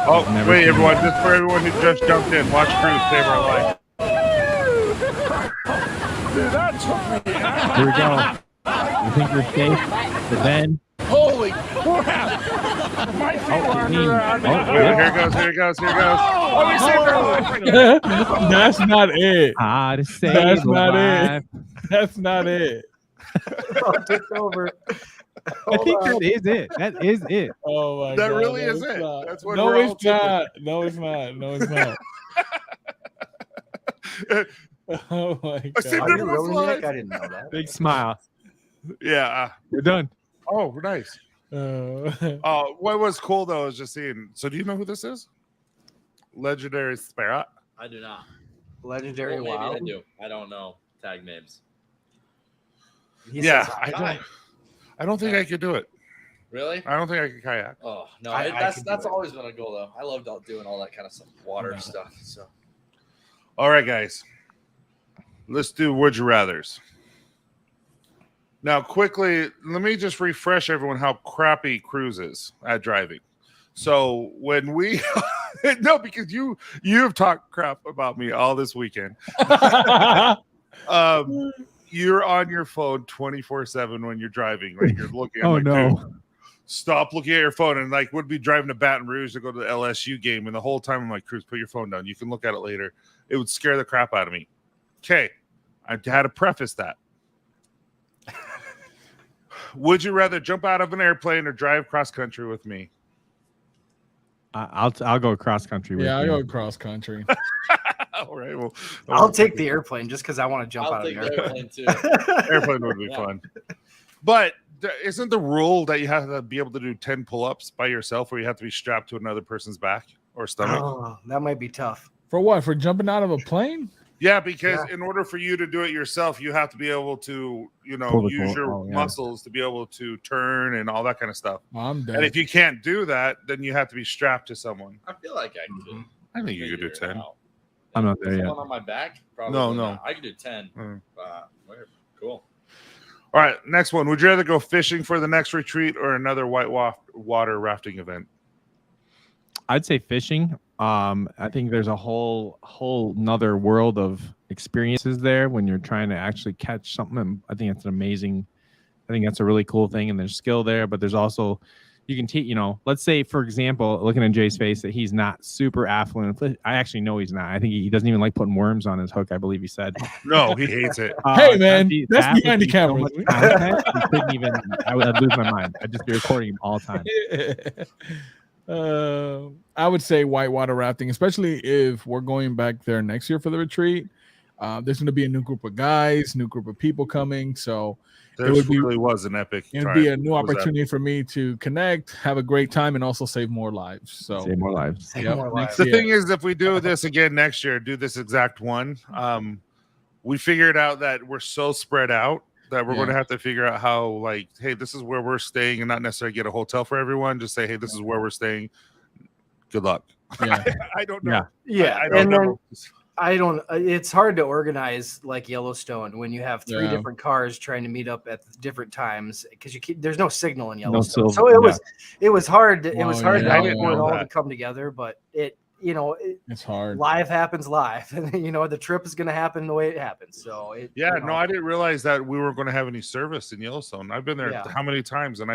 Oh, Never wait, seen everyone. Just for everyone who just jumped in, watch Cruz save our life. Here we go. You think you're safe? But then. Holy crap! My feet are under clean. Here it goes. Here it goes. Here it goes. Oh, we saved our life. that's not it. How to save That's a not life. it. That's not it. It's over. I think that is it. That is it. Oh my That god. really no, is it's it. not. That's what No, we're all it's not. No, it's not. No, it's not. Oh my I saved god. Are you everyone's really, life. Nick? I didn't know that. Big smile. Yeah. We're done. Oh, nice. What was cool though is just seeing. So, do you know who this is? Legendary Spirit. I do not. Legendary Well, maybe Wild. I do. I don't know tag names. He Yeah, says, I don't think I could do it. Really? I don't think I could kayak. Oh no, I that's could do it. always been a goal though. I loved doing all that kind of stuff, water stuff. So All right, guys, let's do would you rather's. Now, quickly, let me just refresh everyone how crappy Cruz is at driving. So when we no, because you have talked crap about me all this weekend. You're on your phone 24/7 when you're driving, right? You're looking. Oh, like, no. dude, stop looking at your phone. And like, would be driving to Baton Rouge to go to the LSU game, and the whole time I'm like, Cruz, put your phone down. You can look at it later. It would scare the crap out of me. Okay, I had to preface that. Would you rather jump out of an airplane or drive cross country with me? I'll go cross country. With Yeah, I you. go cross country. All right. Well, I'll take the airplane just because I want to jump I'll out of take the the airplane. airplane too. airplane would be fun. But isn't the rule that you have to be able to do 10 pull-ups by yourself, or you have to be strapped to another person's back or stomach? Oh, that might be tough. For what? For jumping out of a plane? Yeah, because in order for you to do it yourself, you have to be able to, Pull the use cord. your Oh, yeah. muscles to be able to turn and all that kind of stuff. Oh, I'm And dead. if you can't do that, then you have to be strapped to someone. I feel like I could. I think you could do figure it 10. out. I'm not there yet. Someone on my back? Probably No. not. I could do 10. Mm. Whatever. Cool. All right, next one. Would you rather go fishing for the next retreat or another whitewater rafting event? I'd say fishing. I think there's a whole nother world of experiences there when you're trying to actually catch something. I think that's a really cool thing, and there's skill there, but there's also you can teach. Let's say, for example, looking at Jay's face, that he's not super affluent. I actually know he's not. I think he doesn't even like putting worms on his hook. I believe he said. No, he hates it. Hey, man, that's that would behind the be so camera. much content, you couldn't even. I'd lose my mind. I'd just be recording him all the time. I would say whitewater rafting, especially if we're going back there next year for the retreat. There's going to be a new group of guys, new group of people coming. So Really was an epic. it would be a new opportunity for me to connect, have a great time, and also save more lives. So Save more lives. Save more lives. The thing is, if we do this again next year, do this exact one, we figured out that we're so spread out that we're going to have to figure out how, like, hey, this is where we're staying, and not necessarily get a hotel for everyone. Just say, hey, this is where we're staying. Good luck. Yeah. I don't know. Yeah, I don't know. It's hard to organize like Yellowstone when you have three Yeah. different cars trying to meet up at different times because there's no signal in No Yellowstone. silver, So it was hard. It was Oh, hard yeah, to yeah, for it yeah. all to come together, but It's hard. live happens live, and the trip is going to happen the way it happens. So No, I didn't realize that we weren't going to have any service in Yellowstone. I've been there Yeah. how many times, and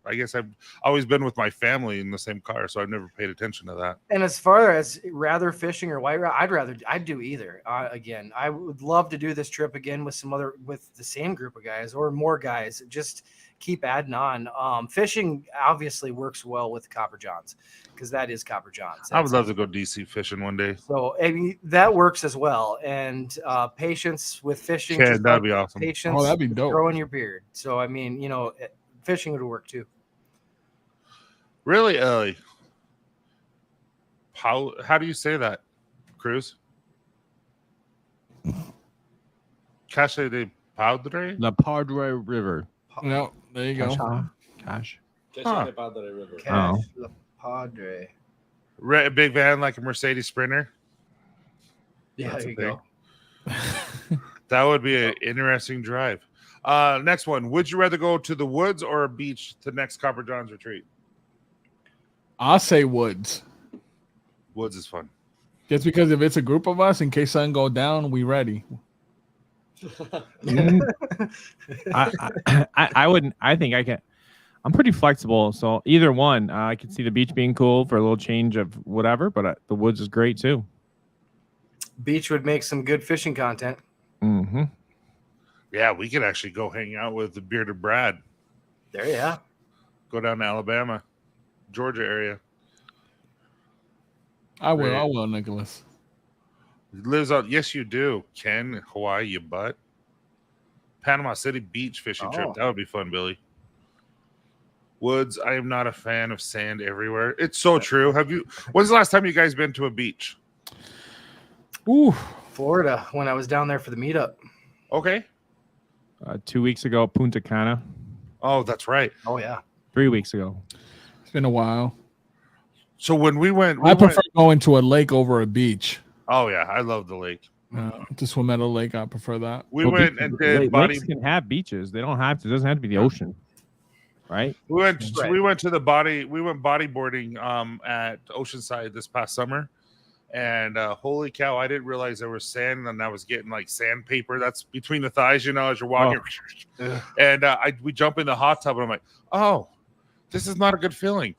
I guess I've always been with my family in the same car, so I've never paid attention to that. And as far as rather fishing or white, I'd do either. Again, I would love to do this trip again with with the same group of guys or more guys. Just keep adding on. Fishing obviously works well with Copper Johns because that is Copper Johns. I would love to go DC fishing one day. So I mean, that works as well. And patience with fishing. Yeah, just that'd like be awesome. Patience. Oh, that'd be dope. Growing your beard. So I mean, fishing would work too. Really, Ellie? How do you say that, Cruz? Cache de Padre? The Padre River. No, there you go. Gosh. Huh. Cash the Padre. Big van like a Mercedes Sprinter. Yeah, That's there you a go. That would be an interesting drive. Next one. Would you rather go to the woods or a beach to next Copper John's retreat? I'll say woods. Woods is fun. Just because if it's a group of us, in case something go down, we ready. I wouldn't. I think I can. I'm pretty flexible, so either one. I could see the beach being cool for a little change of whatever, but the woods is great too. Beach would make some good fishing content. Mm-hmm. Yeah, we could actually go hang out with the bearded Brad. There, yeah. Go down to Alabama, Georgia area. I will. Great. I will, Nicholas. Lives on. Yes, you do. Ken, Hawaii, you butt. Panama City beach fishing trip. Oh. That would be fun, Billy. woods. I am not a fan of sand everywhere. It's so true. When's the last time you guys been to a beach? Ooh, Florida, when I was down there for the meetup. Okay. 2 weeks ago, Punta Cana. Oh, that's right. Oh yeah. 3 weeks ago. it's been a while. So when we went, I prefer going to a lake over a beach. Oh yeah, I love the lake. To swim at a lake, I prefer that. We Well, went beaches- and did body. lakes can have beaches. They don't have to. It doesn't have to be the ocean, right? We went. Right. We went to the body. We went bodyboarding at Oceanside this past summer, and holy cow! I didn't realize there was sand, and I was getting like sandpaper. That's between the thighs, you know, as you're walking. Ugh. And we jump in the hot tub, and I'm like, oh, this is not a good feeling.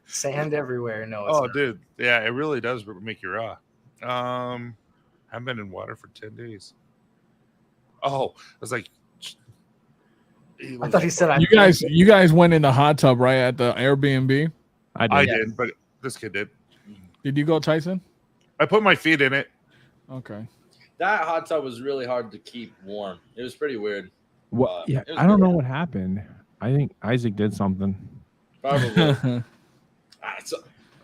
Sand everywhere. No, it's Oh, not. dude, yeah, it really does make you raw. I've been in water for 10 days. Oh, I was like, I thought he said You guys went in the hot tub right at the Airbnb. I did, but this kid did. Did you go, Tyson? I put my feet in it. Okay. That hot tub was really hard to keep warm. It was pretty weird. Well, yeah, it was I don't good. know what happened. I think Isaac did something. Probably.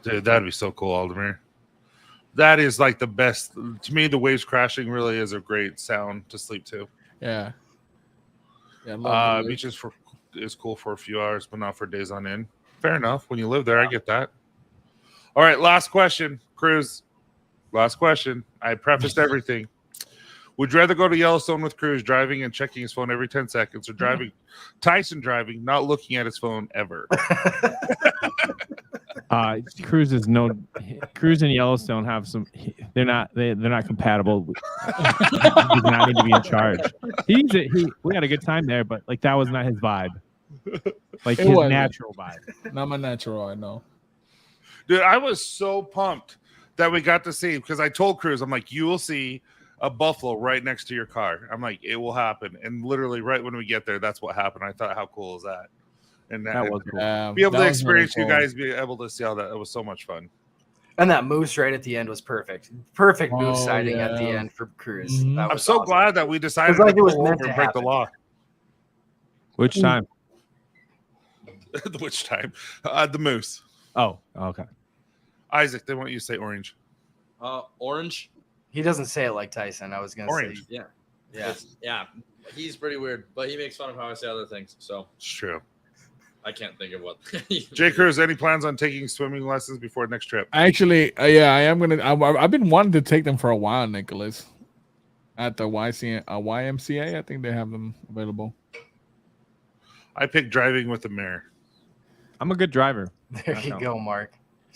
Dude, that'd be so cool, Aldemir. That is like the best. To me, the waves crashing really is a great sound to sleep to. Yeah. Yeah. Beaches is cool for a few hours, but not for days on end. Fair enough. When you live there, I get that. All right, last question, Cruz. Last question. I prefaced everything. Would you rather go to Yellowstone with Cruz driving and checking his phone every 10 seconds, or Tyson driving, not looking at his phone ever? Cruz and Yellowstone have some. They're not compatible. He does not need to be in charge. We had a good time there, but like that was not his vibe. Like It his wasn't. natural vibe. Not my natural, I know. Dude, I was so pumped that we got to see, because I told Cruz, I'm like, you will see a buffalo right next to your car. I'm like, it will happen. And literally right when we get there, that's what happened. I thought, how cool is that? And That was cool. be able that to was really experience you cool. guys, be able to see all that. It was so much fun. And that moose right at the end was perfect. Perfect moose Oh, sighting at the yeah. end for Cruz. Mhm. That I'm was so awesome. glad that we decided It's like to it was pull meant over to and break the happen. law. Which time? Which time? The moose. Oh, okay. Isaac, they want you to say orange. Orange. He doesn't say it like Tyson. I was gonna Orange. say Yeah. yeah. Yeah. He's pretty weird, but he makes fun of how I say other things. So It's true. I can't think of what. J. Cruz, any plans on taking swimming lessons before next trip? Actually, yeah, I am gonna. I've been wanting to take them for a while, Nicholas. At the YMCA, I think they have them available. I picked driving with the mare. I'm a good driver. There you go, Mark.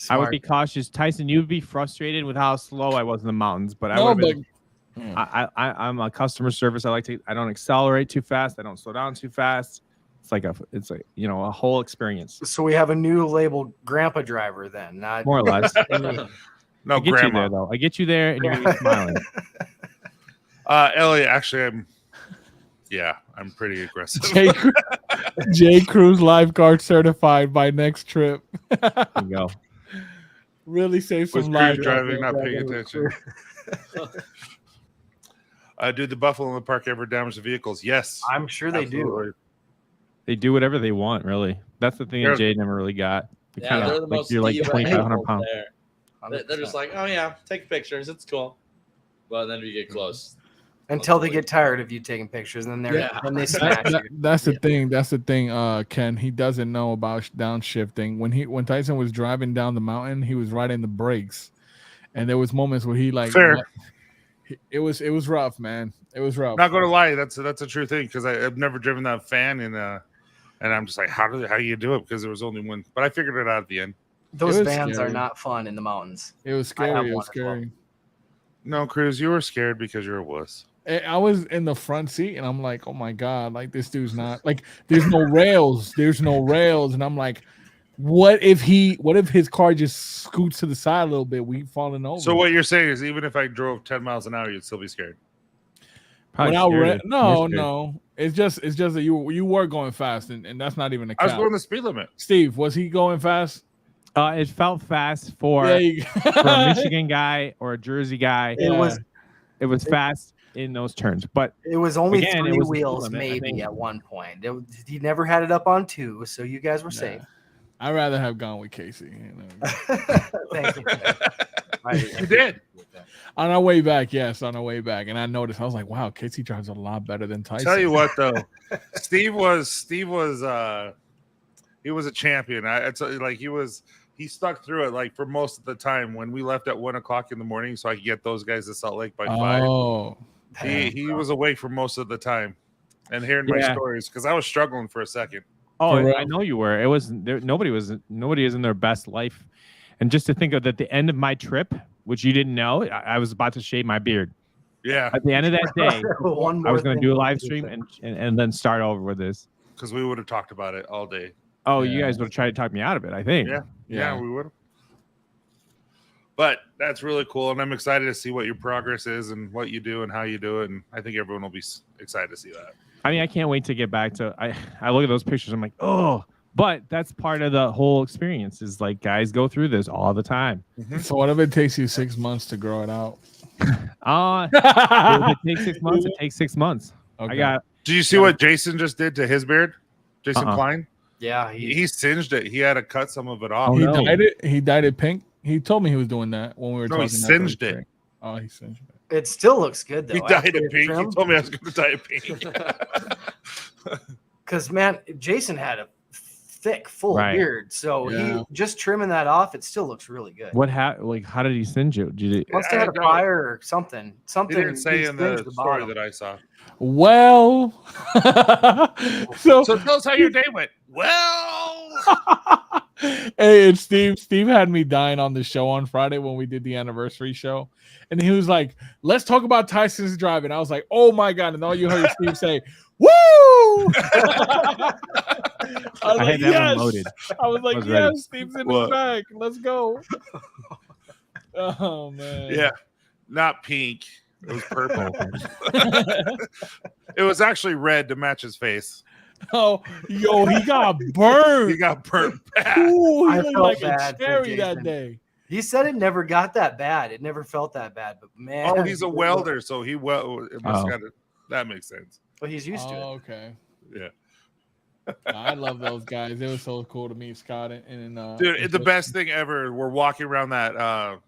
I would Smart. be cautious. Tyson, you would be frustrated with how slow I was in the mountains, but No, I'm a customer service. I don't accelerate too fast. I don't slow down too fast. It's like a whole experience, So we have a new label, Grandpa Driver. Then not more or less. No, I get you grandma. there though. I get you there, and you're gonna be smiling. Elliot, actually, I'm pretty aggressive. J. Cruz lifeguard certified by next trip. There you go. Really save Was some Cruz lives. driving, not paying attention. Do the buffalo in the park ever damage the vehicles? Yes. I'm sure they absolutely. do. They do whatever they want, really. That's the thing They're- that Jade never really got. They Yeah, they're the like most you're like diva 2,500 animals pounds. there. They're just like, oh yeah, take pictures. It's cool. But then we get close. Until they get tired of you taking pictures, and then then they smash you. That's the thing. That's the thing. Ken, he doesn't know about downshifting. When Tyson was driving down the mountain, he was riding the brakes, and there was moments where he like. Fair. It was rough, man. It was rough. Not going to lie, that's a true thing, because I've never driven that fan, and I'm just like, how do you do it? Because there was only one, but I figured it out at the end. Those It was vans are scary. not fun in the mountains. It was I have scary. It one was as well. scary. No, Cruz, you were scared because you're a wuss. I was in the front seat and I'm like, oh my God, like this dude's not like there's no rails. There's no rails. And I'm like, what if his car just scoots to the side a little bit? We falling over. So what you're saying is, even if I drove 10 miles an hour, you'd still be scared. Probably Without scared. More scared. no. It's just that you were going fast and that's not even a I was cap. going the speed limit. Steve, was he going fast? It felt fast for Yeah, for a Michigan guy or a Jersey guy. It was It was fast. in those turns. But It was only again, it 3 was a speed wheels, limit, I maybe think. at one point. He never had it up on 2, so you guys were safe. I'd rather have gone with Casey. You know. Thank you. You did. On our way back, yes, on our way back, and I noticed I was like, "Wow, Casey drives a lot better than Tyson." Tell you what, though, Steve was he was a champion. I tell you, like he stuck through it like for most of the time when we left at 1 o'clock in the morning, so I could get those guys to Salt Lake by 5. Oh, He was awake for most of the time, and hearing my stories because I was struggling for a second. Oh, For real? I know you were. It was there. Nobody is in their best life. And just to think of at the end of my trip, which you didn't know, I was about to shave my beard. Yeah, At the end of that day, One I was more going to thing do a to live do. stream and then start over with this. because we would have talked about it all day. Oh, you guys would have tried to talk me out of it, I think. Yeah, we would have. But that's really cool, and I'm excited to see what your progress is and what you do and how you do it. And I think everyone will be excited to see that. I mean, I can't wait to get back to. I look at those pictures. I'm like, oh, but that's part of the whole experience. Is like guys go through this all the time. so what if it takes you 6 months to grow it out? If it takes 6 months, it takes 6 months. Okay. I got. Did you see what Jason just did to his beard? Jason Klein? Yeah, He singed it. He had to cut some of it off. Oh, He no. dyed it. He dyed it pink. He told me he was doing that when we were No, talking. he singed it. Oh, he singed it. it still looks good though. He dyed After it it's pink. He trimmed. told me I was going to dye it pink. Because man, Jason had a thick, full Right. beard, so Yeah. he just trimming that off, it still looks really good. What like? How did he send you? Did he? Must have had a I fire or something. He Something didn't say in singed the story bottom. that I saw. Well, so So tell us how your day went. Well, hey, it's Steve. Steve had me dying on the show on Friday when we did the anniversary show, and he was like, "Let's talk about Tyson's driving." I was like, "Oh my god!" And all you heard Steve say, "Woo!" I was I like, had that one "Yes!" loaded. I was like, was "Yes, ready. Steve's in What? his bag. Let's go." Oh man, yeah, not pink. It was purple. It was actually red to match his face. Oh, yo, he got burned. He got burnt bad. Ooh, he I looked felt like a bad for cherry that Jason. day. He said it never got that bad. It never felt that bad, but man. Oh, he's a welder, so it must got it. That makes sense. But he's used to it. Okay. Yeah. I love those guys. It was so cool to meet Scott and Dude, and the best thing ever. We're walking around that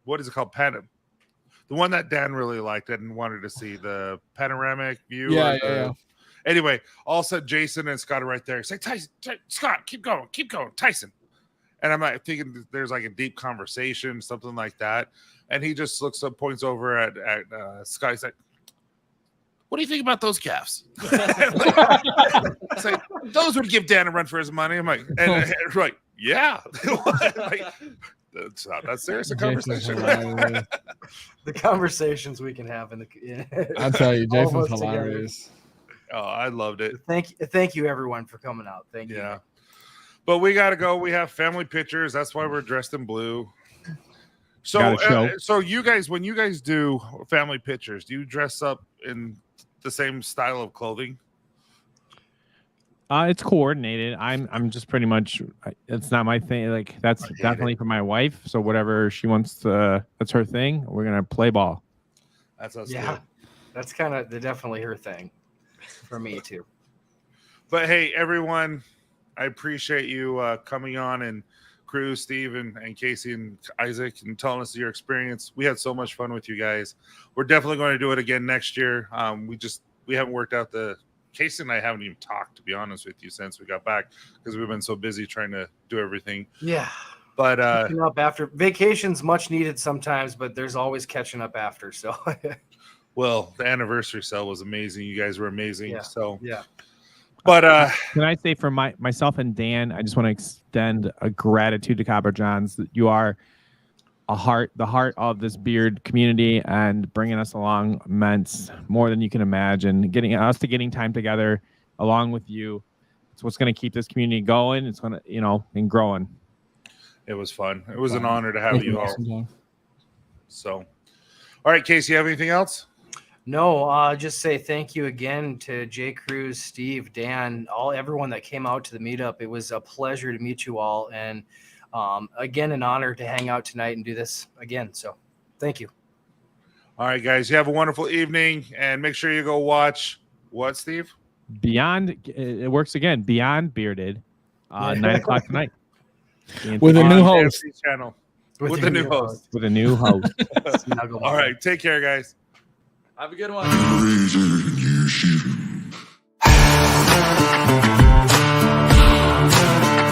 what is it called? The one that Dan really liked and wanted to see, the panoramic view. Yeah. Anyway, all of a sudden Jason and Scott are right there. He's like, Tyson, Scott, keep going, Tyson. And I'm like thinking there's like a deep conversation, something like that. And he just looks up, points over at Scott. He's like, what do you think about those calves? It's like, those would give Dan a run for his money. I'm like, and we're like, yeah. Like, it's not that serious a Jason's conversation. hilarious. The conversations we can have in the. I'll tell you, all of Jason's us together. hilarious. Oh, I loved it. Thank you everyone for coming out. Thank you. Yeah. But we got to go. We have family pictures. That's why we're dressed in blue. So, Gotta show. so you guys, when you guys do family pictures, do you dress up in the same style of clothing? It's coordinated. I'm just pretty much. It's not my thing. Like that's definitely for my wife. So whatever she wants to, that's her thing. We're gonna play ball. That's us. Yeah. Too. That's kind of definitely her thing. For me too. But hey, everyone, I appreciate you coming on and crew, Steve and Casey and Isaac, and telling us your experience. We had so much fun with you guys. We're definitely going to do it again next year. We haven't worked out Casey and I haven't even talked, to be honest with you, since we got back because we've been so busy trying to do everything. Yeah. But catching up after vacation's much needed sometimes, but there's always catching up after. So well, the anniversary sale was amazing. You guys were amazing. Yeah. So yeah. But Can I say for myself and Dan, I just want to extend a gratitude to Copper Johns that you are the heart of this beard community, and bringing us along meant more than you can imagine. Getting time together along with you, it's what's going to keep this community going. It's going to, and growing. it was fun. It was an honor to have Thank you all. Jason. So, all right, Casey, you have anything else? No, just say thank you again to Jay Cruz, Steve, Dan, everyone that came out to the meetup. It was a pleasure to meet you all, and again, an honor to hang out tonight and do this again. So, thank you. All right, guys. You have a wonderful evening, and make sure you go watch what, Steve? Beyond, it works again. Beyond Bearded, 9:00 tonight. With a new On host. AFC channel. With your the new host. With a new host. Snuggle All right. Take care, guys. Have a good one.